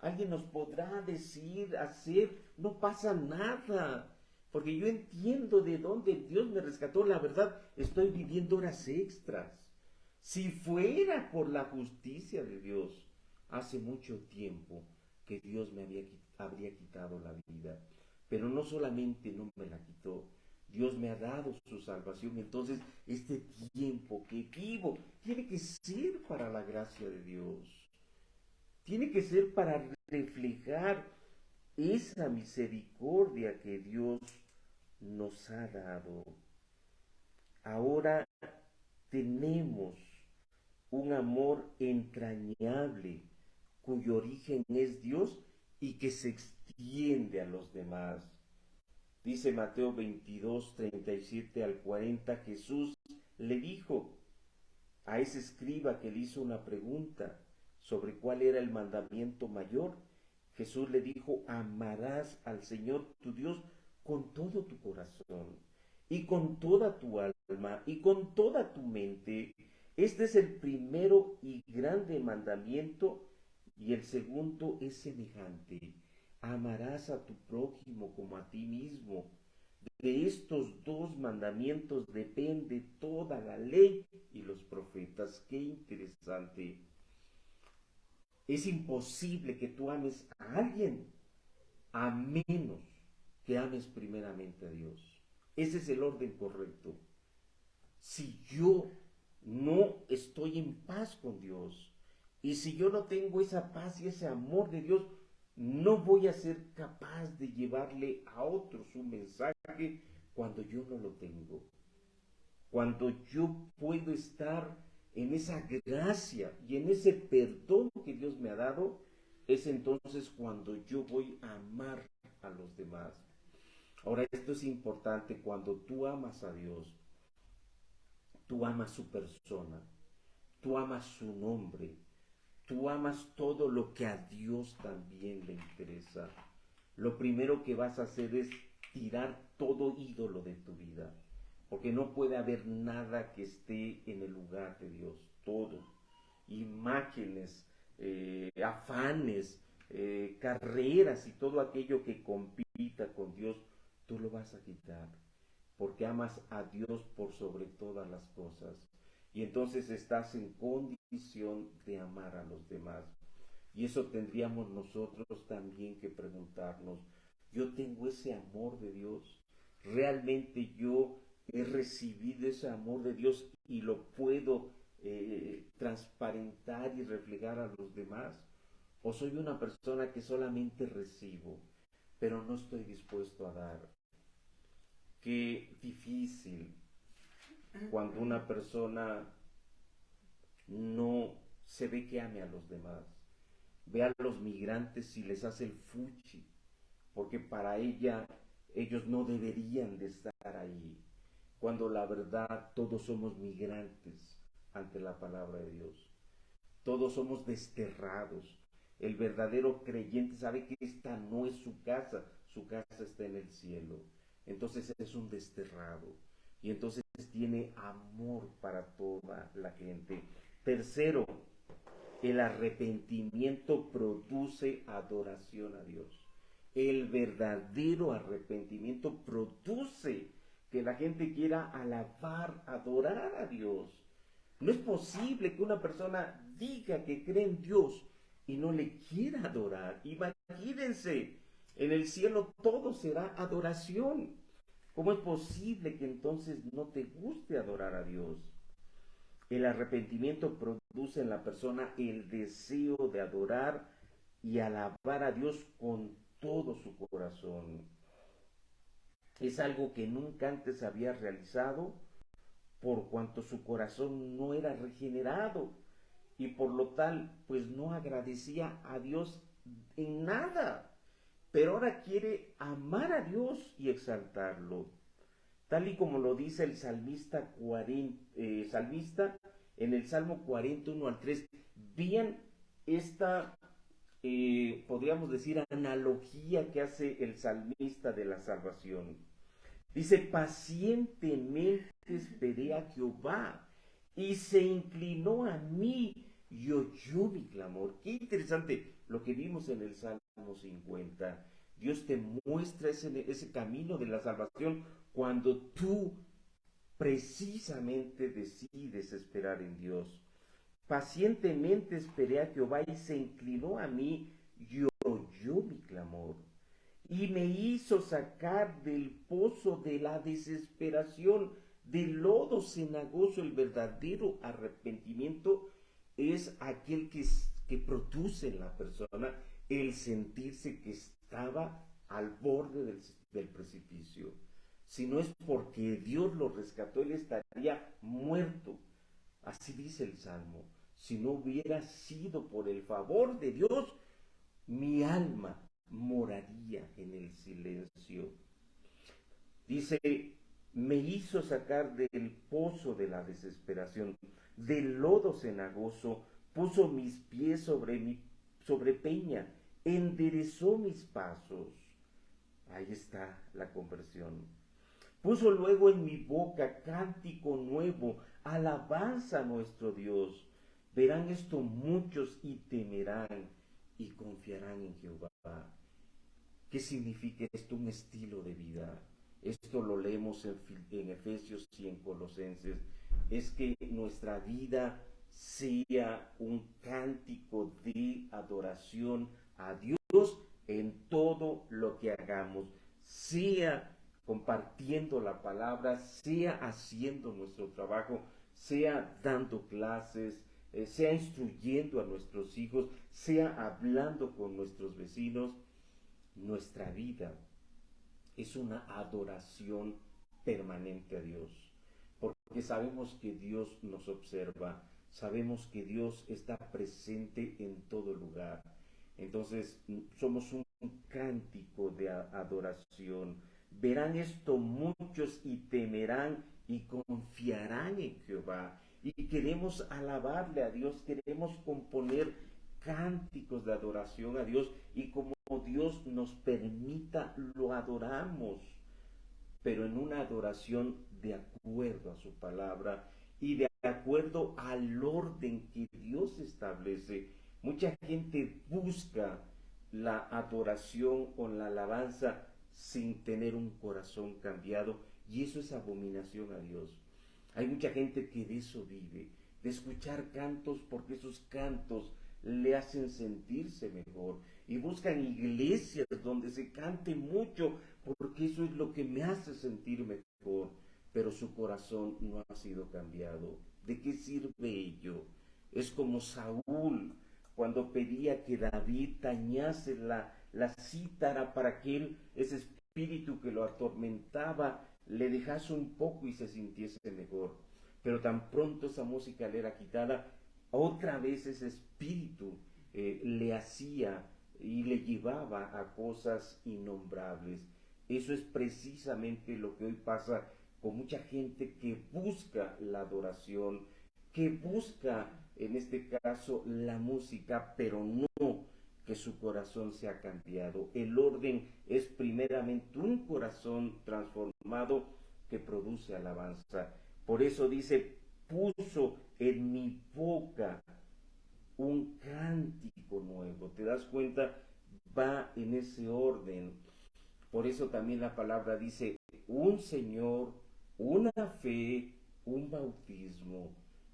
Speaker 1: Alguien nos podrá decir, hacer, no pasa nada, porque yo entiendo de dónde Dios me rescató. La verdad, estoy viviendo horas extras. Si fuera por la justicia de Dios, hace mucho tiempo que Dios habría quitado la vida. Pero no solamente no me la quitó, Dios me ha dado su salvación. Entonces, este tiempo que vivo tiene que ser para la gracia de Dios. Tiene que ser para reflejar esa misericordia que Dios nos ha dado. Ahora tenemos un amor entrañable cuyo origen es Dios y que se extiende a los demás. Dice Mateo 22, 37 al 40, Jesús le dijo a ese escriba que le hizo una pregunta sobre cuál era el mandamiento mayor. Jesús le dijo, amarás al Señor tu Dios con todo tu corazón y con toda tu alma y con toda tu mente. Este es el primero y grande mandamiento, Y el segundo es semejante. Amarás a tu prójimo como a ti mismo. De estos dos mandamientos depende toda la ley y los profetas. Qué interesante. Es imposible que tú ames a alguien a menos que ames primeramente a Dios. Ese es el orden correcto. Si yo no estoy en paz con Dios, y si yo no tengo esa paz y ese amor de Dios, no voy a ser capaz de llevarle a otros un mensaje cuando yo no lo tengo. Cuando yo puedo estar en esa gracia y en ese perdón que Dios me ha dado, es entonces cuando yo voy a amar a los demás. Ahora, esto es importante: cuando tú amas a Dios, tú amas su persona, tú amas su nombre, tú amas todo lo que a Dios también le interesa. Lo primero que vas a hacer es tirar todo ídolo de tu vida, porque no puede haber nada que esté en el lugar de Dios. Todo, imágenes, afanes, carreras y todo aquello que compita con Dios, tú lo vas a quitar, porque amas a Dios por sobre todas las cosas. Y entonces estás en condición de amar a los demás. Y eso tendríamos nosotros también que preguntarnos: ¿yo tengo ese amor de Dios? ¿Realmente yo he recibido ese amor de Dios y lo puedo transparentar y reflejar a los demás? ¿O soy una persona que solamente recibo, pero no estoy dispuesto a dar? Qué difícil cuando una persona no se ve que ame a los demás. Ve a los migrantes y les hace el fuchi, porque para ellos no deberían de estar ahí, cuando la verdad todos somos migrantes ante la palabra de Dios. Todos somos desterrados. El verdadero creyente sabe que esta no es su casa está en el cielo. Entonces es un desterrado y entonces tiene amor para toda la gente. Tercero, el arrepentimiento produce adoración a Dios. El verdadero arrepentimiento produce que la gente quiera alabar, adorar a Dios. No es posible que una persona diga que cree en Dios y no le quiera adorar. Imagínense, en el cielo todo será adoración. ¿Cómo es posible que entonces no te guste adorar a Dios? El arrepentimiento produce en la persona el deseo de adorar y alabar a Dios con todo su corazón. Es algo que nunca antes había realizado, por cuanto su corazón no era regenerado y por lo tal pues no agradecía a Dios en nada. Pero ahora quiere amar a Dios y exaltarlo, tal y como lo dice el salmista en el Salmo 41 al 3. Bien, esta, podríamos decir, analogía que hace el salmista de la salvación. Dice: pacientemente esperé a Jehová y se inclinó a mí y oyó mi clamor. Qué interesante lo que vimos en el Salmo 50. Dios te muestra ese camino de la salvación cuando tú precisamente decides esperar en Dios. Pacientemente esperé a Jehová y se inclinó a mí y oyó mi clamor y me hizo sacar del pozo de la desesperación, del lodo cenagoso. El verdadero arrepentimiento es aquel que produce en la persona el sentirse que estaba al borde del precipicio. Si no es porque Dios lo rescató, él estaría muerto. Así dice el Salmo: si no hubiera sido por el favor de Dios, mi alma moraría en el silencio. Dice: me hizo sacar del pozo de la desesperación, del lodo cenagoso, puso mis pies sobre peña, enderezó mis pasos. Ahí está la conversión. Puso luego en mi boca cántico nuevo, alabanza a nuestro Dios. Verán esto muchos y temerán y confiarán en Jehová. ¿Qué significa esto? Un estilo de vida. Esto lo leemos en Efesios y en Colosenses. Es que nuestra vida sea un cántico de adoración a Dios en todo lo que hagamos, sea compartiendo la palabra, sea haciendo nuestro trabajo, sea dando clases, sea instruyendo a nuestros hijos, sea hablando con nuestros vecinos. Nuestra vida es una adoración permanente a Dios, porque sabemos que Dios nos observa, sabemos que Dios está presente en todo lugar. Entonces somos un cántico de adoración. Verán esto muchos y temerán y confiarán en Jehová. Y queremos alabarle a Dios, queremos componer cánticos de adoración a Dios, y como Dios nos permita, lo adoramos, pero en una adoración de acuerdo a su palabra y de acuerdo al orden que Dios establece. Mucha gente busca la adoración o la alabanza sin tener un corazón cambiado, y eso es abominación a Dios. Hay mucha gente que de eso vive, de escuchar cantos porque esos cantos le hacen sentirse mejor, y buscan iglesias donde se cante mucho porque eso es lo que me hace sentir mejor, pero su corazón no ha sido cambiado. ¿De qué sirve ello? Es como Saúl cuando pedía que David tañase la cítara para que él, ese espíritu que lo atormentaba, le dejase un poco y se sintiese mejor. Pero tan pronto esa música le era quitada, otra vez ese espíritu le hacía y le llevaba a cosas innombrables. Eso es precisamente lo que hoy pasa con mucha gente que busca la adoración, que busca en este caso la música, pero no que su corazón se ha cambiado. El orden es primeramente un corazón transformado que produce alabanza. Por eso dice, puso en mi boca un cántico nuevo. ¿Te das cuenta? Va en ese orden. Por eso también la palabra dice un Señor, una fe, un bautismo,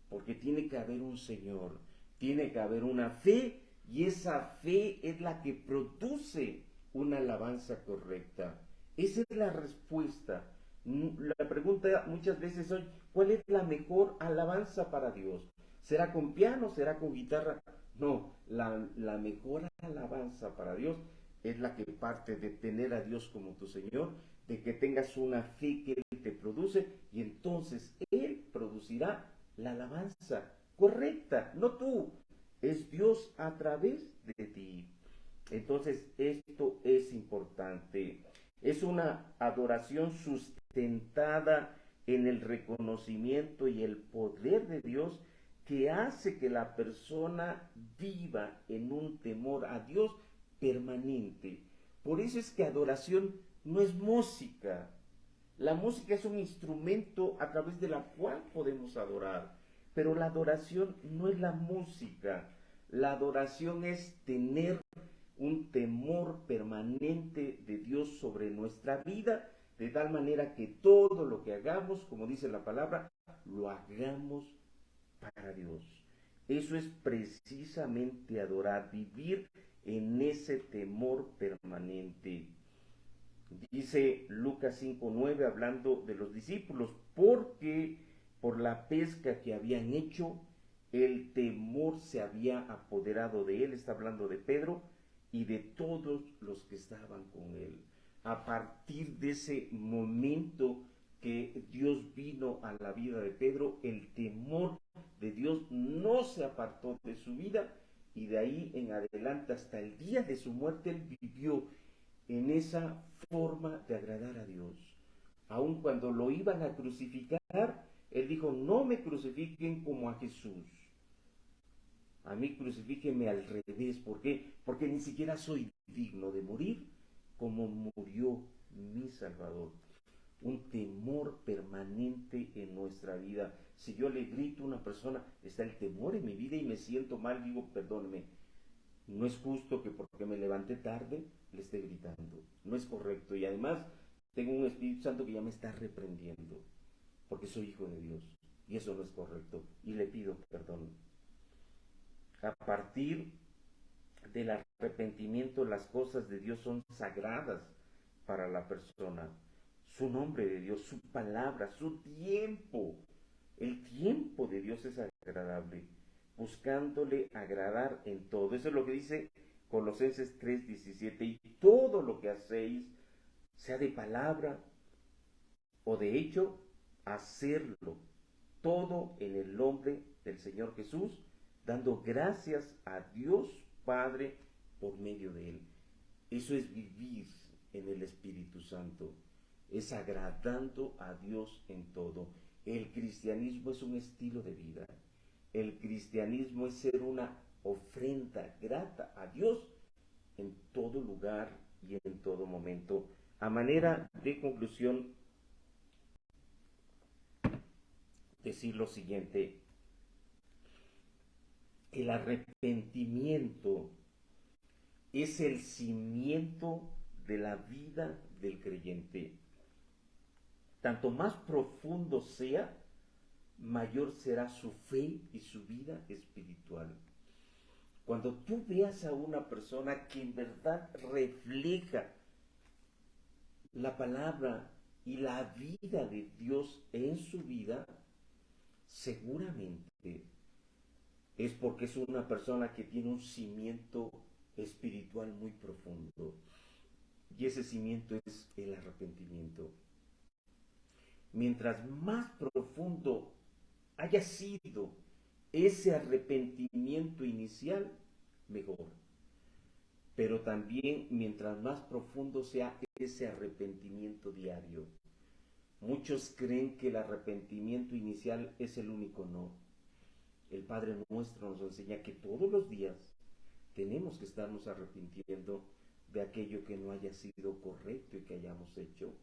Speaker 1: porque tiene que haber un Señor, tiene que haber una fe, y esa fe es la que produce una alabanza correcta. Esa es la respuesta. La pregunta muchas veces hoy, ¿cuál es la mejor alabanza para Dios? ¿Será con piano? ¿Será con guitarra? No, la mejor alabanza para Dios es la que parte de tener a Dios como tu Señor, de que tengas una fe que Él te produce, y entonces Él producirá la alabanza correcta, no tú, es Dios a través de ti. Entonces esto es importante. Es una adoración sustentada en el reconocimiento y el poder de Dios, que hace que la persona viva en un temor a Dios permanente. Por eso es que adoración no es música. La música es un instrumento a través de la cual podemos adorar, pero la adoración no es la música. La adoración es tener un temor permanente de Dios sobre nuestra vida, de tal manera que todo lo que hagamos, como dice la palabra, lo hagamos para Dios. Eso es precisamente adorar, vivir en ese temor permanente. Dice Lucas 5:9, hablando de los discípulos, porque por la pesca que habían hecho, el temor se había apoderado de él. Está hablando de Pedro y de todos los que estaban con él. A partir de ese momento que Dios vino a la vida de Pedro, el temor de Dios no se apartó de su vida, y de ahí en adelante hasta el día de su muerte él vivió en esa forma de agradar a Dios. Aun cuando lo iban a crucificar, él dijo, no me crucifiquen como a Jesús, a mí crucifíquenme al revés. ¿Por qué? Porque ni siquiera soy digno de morir como murió mi Salvador. Un temor permanente en nuestra vida. Si yo le grito a una persona, está el temor en mi vida y me siento mal, digo, perdóneme, No es justo que porque me levanté tarde le esté gritando. No es correcto. Y además tengo un Espíritu Santo que ya me está reprendiendo porque soy hijo de Dios. Y eso no es correcto. Y le pido perdón. A partir del arrepentimiento, las cosas de Dios son sagradas para la persona. Su nombre de Dios, su palabra, su tiempo. El tiempo de Dios es agradable, buscándole agradar en todo. Eso es lo que dice Colosenses 3:17. Y todo lo que hacéis, sea de palabra o de hecho, hacerlo todo en el nombre del Señor Jesús, dando gracias a Dios Padre por medio de Él. Eso es vivir en el Espíritu Santo, es agradando a Dios en todo. El cristianismo es un estilo de vida. El cristianismo es ser una ofrenda grata a Dios en todo lugar y en todo momento. A manera de conclusión, decir lo siguiente: el arrepentimiento es el cimiento de la vida del creyente. Tanto más profundo sea, mayor será su fe y su vida espiritual. Cuando tú veas a una persona que en verdad refleja la palabra y la vida de Dios en su vida, seguramente es porque es una persona que tiene un cimiento espiritual muy profundo. Y ese cimiento es el arrepentimiento. Mientras más profundo haya sido ese arrepentimiento inicial, mejor. Pero también mientras más profundo sea ese arrepentimiento diario. Muchos creen que el arrepentimiento inicial es el único. No. El Padre Nuestro nos enseña que todos los días tenemos que estarnos arrepintiendo de aquello que no haya sido correcto y que hayamos hecho.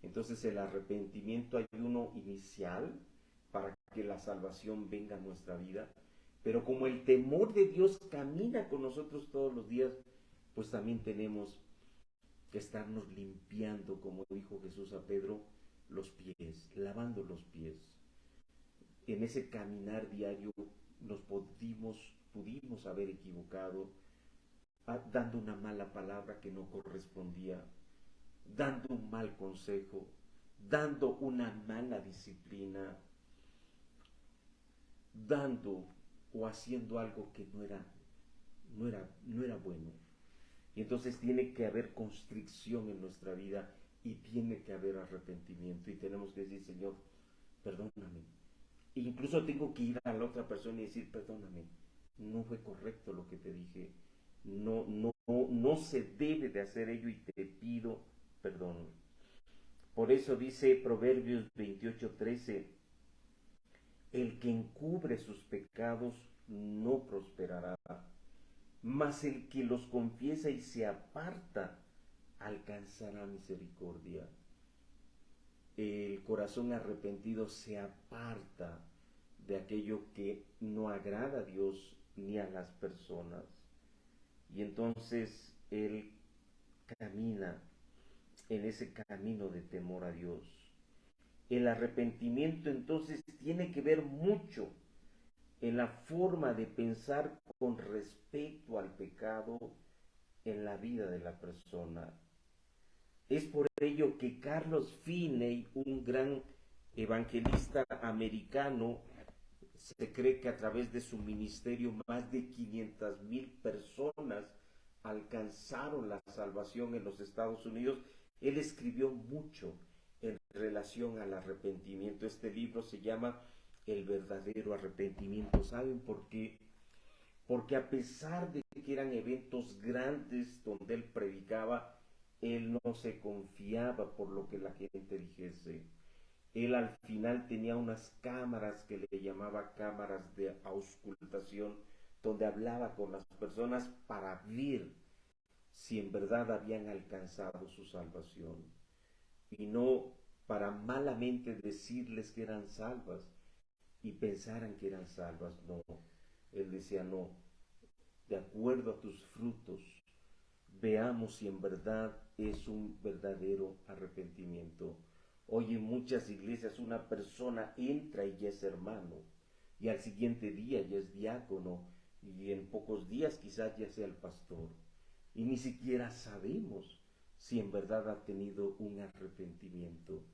Speaker 1: Entonces el arrepentimiento hay uno inicial para que la salvación venga a nuestra vida, pero como el temor de Dios camina con nosotros todos los días, pues también tenemos que estarnos limpiando, como dijo Jesús a Pedro, los pies, lavando los pies. En ese caminar diario nos pudimos haber equivocado, dando una mala palabra que no correspondía, dando un mal consejo, dando una mala disciplina, dando o haciendo algo que no era bueno. Y entonces tiene que haber constricción en nuestra vida y tiene que haber arrepentimiento. Y tenemos que decir: Señor, perdóname. E incluso tengo que ir a la otra persona y decir: perdóname, no fue correcto lo que te dije. No se debe de hacer ello y te pido perdón. Por eso dice Proverbios 28:13: el que encubre sus pecados no prosperará, mas el que los confiesa y se aparta alcanzará misericordia. El corazón arrepentido se aparta de aquello que no agrada a Dios ni a las personas. Y entonces él camina en ese camino de temor a Dios. El arrepentimiento entonces tiene que ver mucho en la forma de pensar con respecto al pecado en la vida de la persona. Es por ello que Carlos Finney, un gran evangelista americano, se cree que a través de su ministerio más de 500,000 personas alcanzaron la salvación en los Estados Unidos. Él escribió mucho en relación al arrepentimiento. Este libro se llama El verdadero arrepentimiento. ¿Saben por qué? Porque a pesar de que eran eventos grandes donde él predicaba, él no se confiaba por lo que la gente dijese. Él al final tenía unas cámaras que le llamaba cámaras de auscultación, donde hablaba con las personas para ver si en verdad habían alcanzado su salvación. Y no para malamente decirles que eran salvas y pensaran que eran salvas. No, él decía: no, de acuerdo a tus frutos, veamos si en verdad es un verdadero arrepentimiento. Hoy en muchas iglesias una persona entra y ya es hermano, y al siguiente día ya es diácono, y en pocos días quizás ya sea el pastor, y ni siquiera sabemos si en verdad ha tenido un arrepentimiento,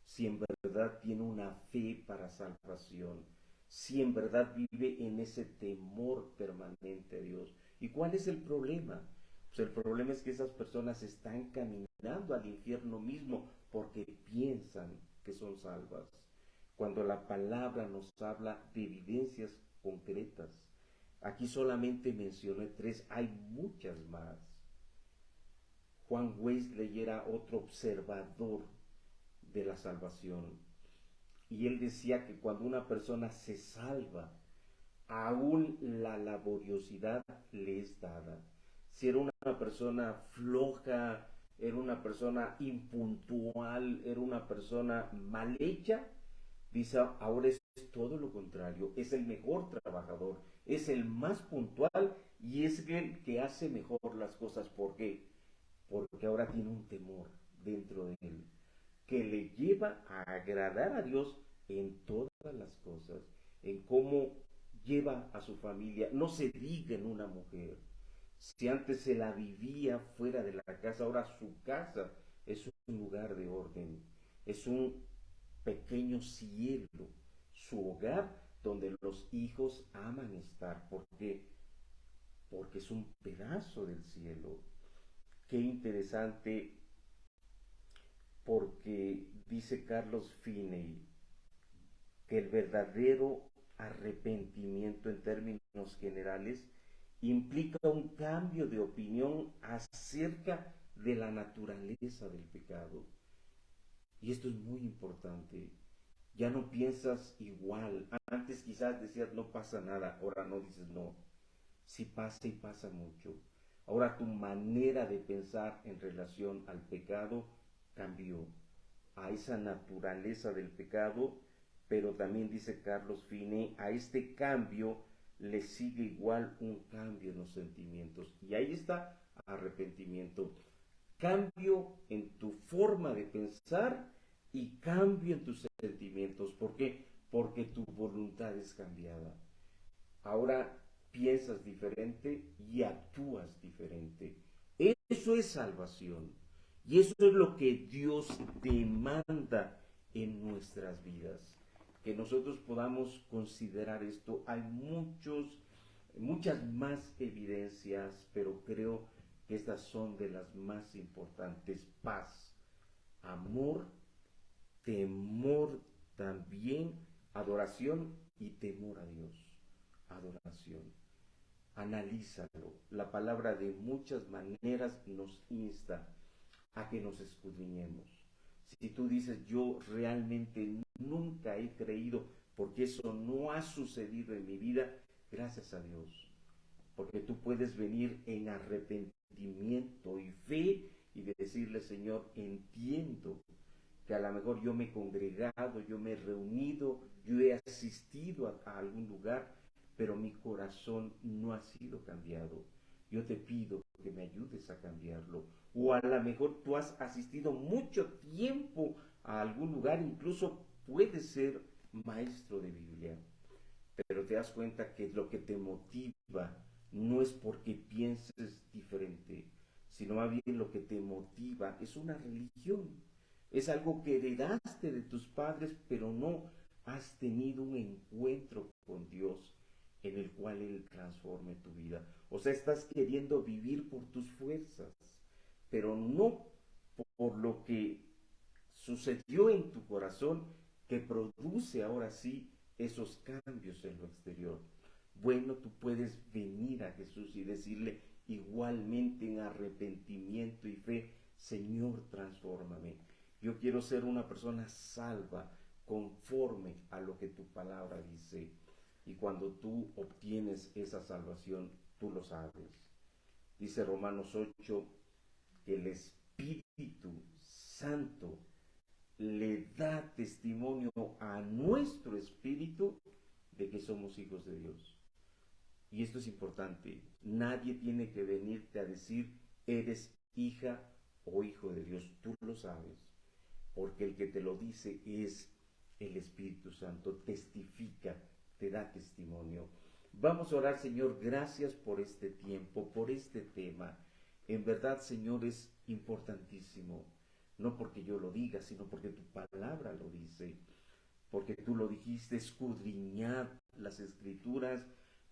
Speaker 1: si en verdad tiene una fe para salvación, si en verdad vive en ese temor permanente a Dios. ¿Y cuál es el problema? Pues el problema es que esas personas están caminando al infierno mismo porque piensan que son salvas, cuando la palabra nos habla de evidencias concretas. Aquí solamente mencioné tres, hay muchas más. Juan Wesley era otro observador de la salvación, y él decía que cuando una persona se salva, aún la laboriosidad le es dada. Si era una persona floja, era una persona impuntual, era una persona mal hecha, dice, ahora es todo lo contrario, es el mejor trabajador, es el más puntual y es el que hace mejor las cosas. ¿Por qué? Porque ahora tiene un temor dentro de él que le lleva a agradar a Dios en todas las cosas, en cómo lleva a su familia. No se diga en una mujer, si antes se la vivía fuera de la casa, ahora su casa es un lugar de orden, es un pequeño cielo, su hogar donde los hijos aman estar. ¿Por qué? Porque es un pedazo del cielo. Qué interesante, porque dice Carlos Finney que el verdadero arrepentimiento en términos generales implica un cambio de opinión acerca de la naturaleza del pecado. Y esto es muy importante. Ya no piensas igual. Antes quizás decías no pasa nada, ahora no, dices no. Sí pasa y pasa mucho. Ahora tu manera de pensar en relación al pecado cambió a esa naturaleza del pecado, pero también dice Carlos Fine, a este cambio le sigue igual un cambio en los sentimientos. Y ahí está arrepentimiento. Cambio en tu forma de pensar y cambio en tus sentimientos. ¿Por qué? Porque tu voluntad es cambiada. Ahora piensas diferente y actúas diferente. Eso es salvación. Y eso es lo que Dios demanda en nuestras vidas. Que nosotros podamos considerar esto. Hay muchas más evidencias, pero creo que estas son de las más importantes. Paz, amor, temor también, adoración y temor a Dios. Adoración. Analízalo. La palabra de muchas maneras nos insta a que nos escudriñemos. Si tú dices, yo realmente nunca he creído porque eso no ha sucedido en mi vida, gracias a Dios. Porque tú puedes venir en arrepentimiento y fe y decirle, Señor, entiendo que a lo mejor yo me he congregado, yo me he reunido, yo he asistido a algún lugar, pero mi corazón no ha sido cambiado. Yo te pido que me ayudes a cambiarlo. O a lo mejor tú has asistido mucho tiempo a algún lugar, incluso puedes ser maestro de Biblia, pero te das cuenta que lo que te motiva no es porque pienses diferente, sino más bien lo que te motiva es una religión, es algo que heredaste de tus padres, pero no has tenido un encuentro con Dios en el cual Él transforme tu vida. O sea, estás queriendo vivir por tus fuerzas, pero no por lo que sucedió en tu corazón que produce ahora sí esos cambios en lo exterior. Bueno, tú puedes venir a Jesús y decirle igualmente en arrepentimiento y fe, Señor, transfórmame. Yo quiero ser una persona salva conforme a lo que tu palabra dice. Y cuando tú obtienes esa salvación, tú lo sabes. Dice Romanos 8 que el Espíritu Santo le da testimonio a nuestro espíritu de que somos hijos de Dios. Y esto es importante, nadie tiene que venirte a decir, eres hija o hijo de Dios, tú lo sabes, porque el que te lo dice es el Espíritu Santo, testifica, te da testimonio. Vamos a orar, Señor, gracias por este tiempo, por este tema. En verdad, Señor, es importantísimo, no porque yo lo diga, sino porque tu palabra lo dice, porque tú lo dijiste, escudriñad las escrituras,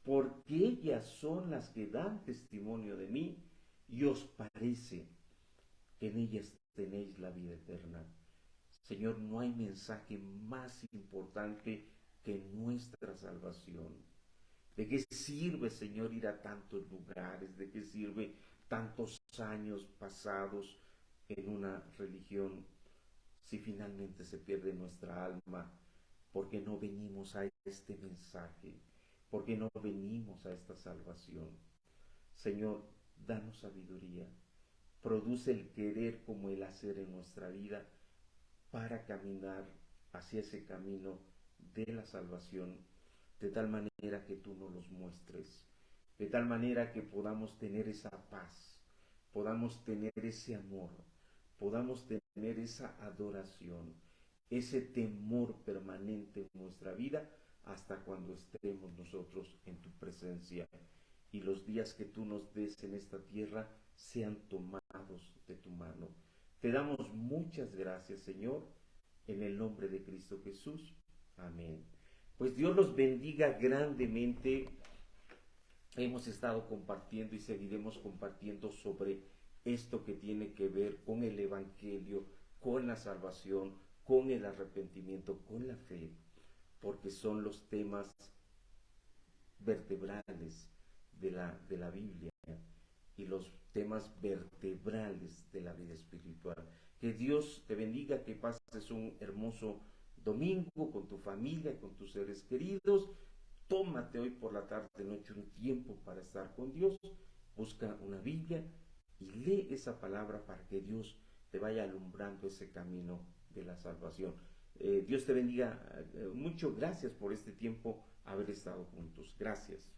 Speaker 1: porque ellas son las que dan testimonio de mí, y os parece que en ellas tenéis la vida eterna. Señor, no hay mensaje más importante que nuestra salvación. ¿De qué sirve, Señor, ir a tantos lugares? ¿De qué sirve tantos años pasados en una religión si finalmente se pierde nuestra alma? Porque no venimos a este mensaje, porque no venimos a esta salvación. Señor, danos sabiduría, produce el querer como el hacer en nuestra vida para caminar hacia ese camino de la salvación, de tal manera que tú nos los muestres, de tal manera que podamos tener esa paz, podamos tener ese amor, podamos tener esa adoración, ese temor permanente en nuestra vida hasta cuando estemos nosotros en tu presencia y los días que tú nos des en esta tierra sean tomados de tu mano. Te damos muchas gracias, Señor, en el nombre de Cristo Jesús. Amén. Pues Dios los bendiga grandemente. Hemos estado compartiendo y seguiremos compartiendo sobre esto que tiene que ver con el Evangelio, con la salvación, con el arrepentimiento, con la fe, porque son los temas vertebrales de la Biblia y los temas vertebrales de la vida espiritual. Que Dios te bendiga, que pases un hermoso domingo con tu familia, con tus seres queridos. Tómate hoy por la tarde, noche, un tiempo para estar con Dios. Busca una Biblia y lee esa palabra para que Dios te vaya alumbrando ese camino de la salvación. Dios te bendiga mucho. Gracias por este tiempo haber estado juntos. Gracias.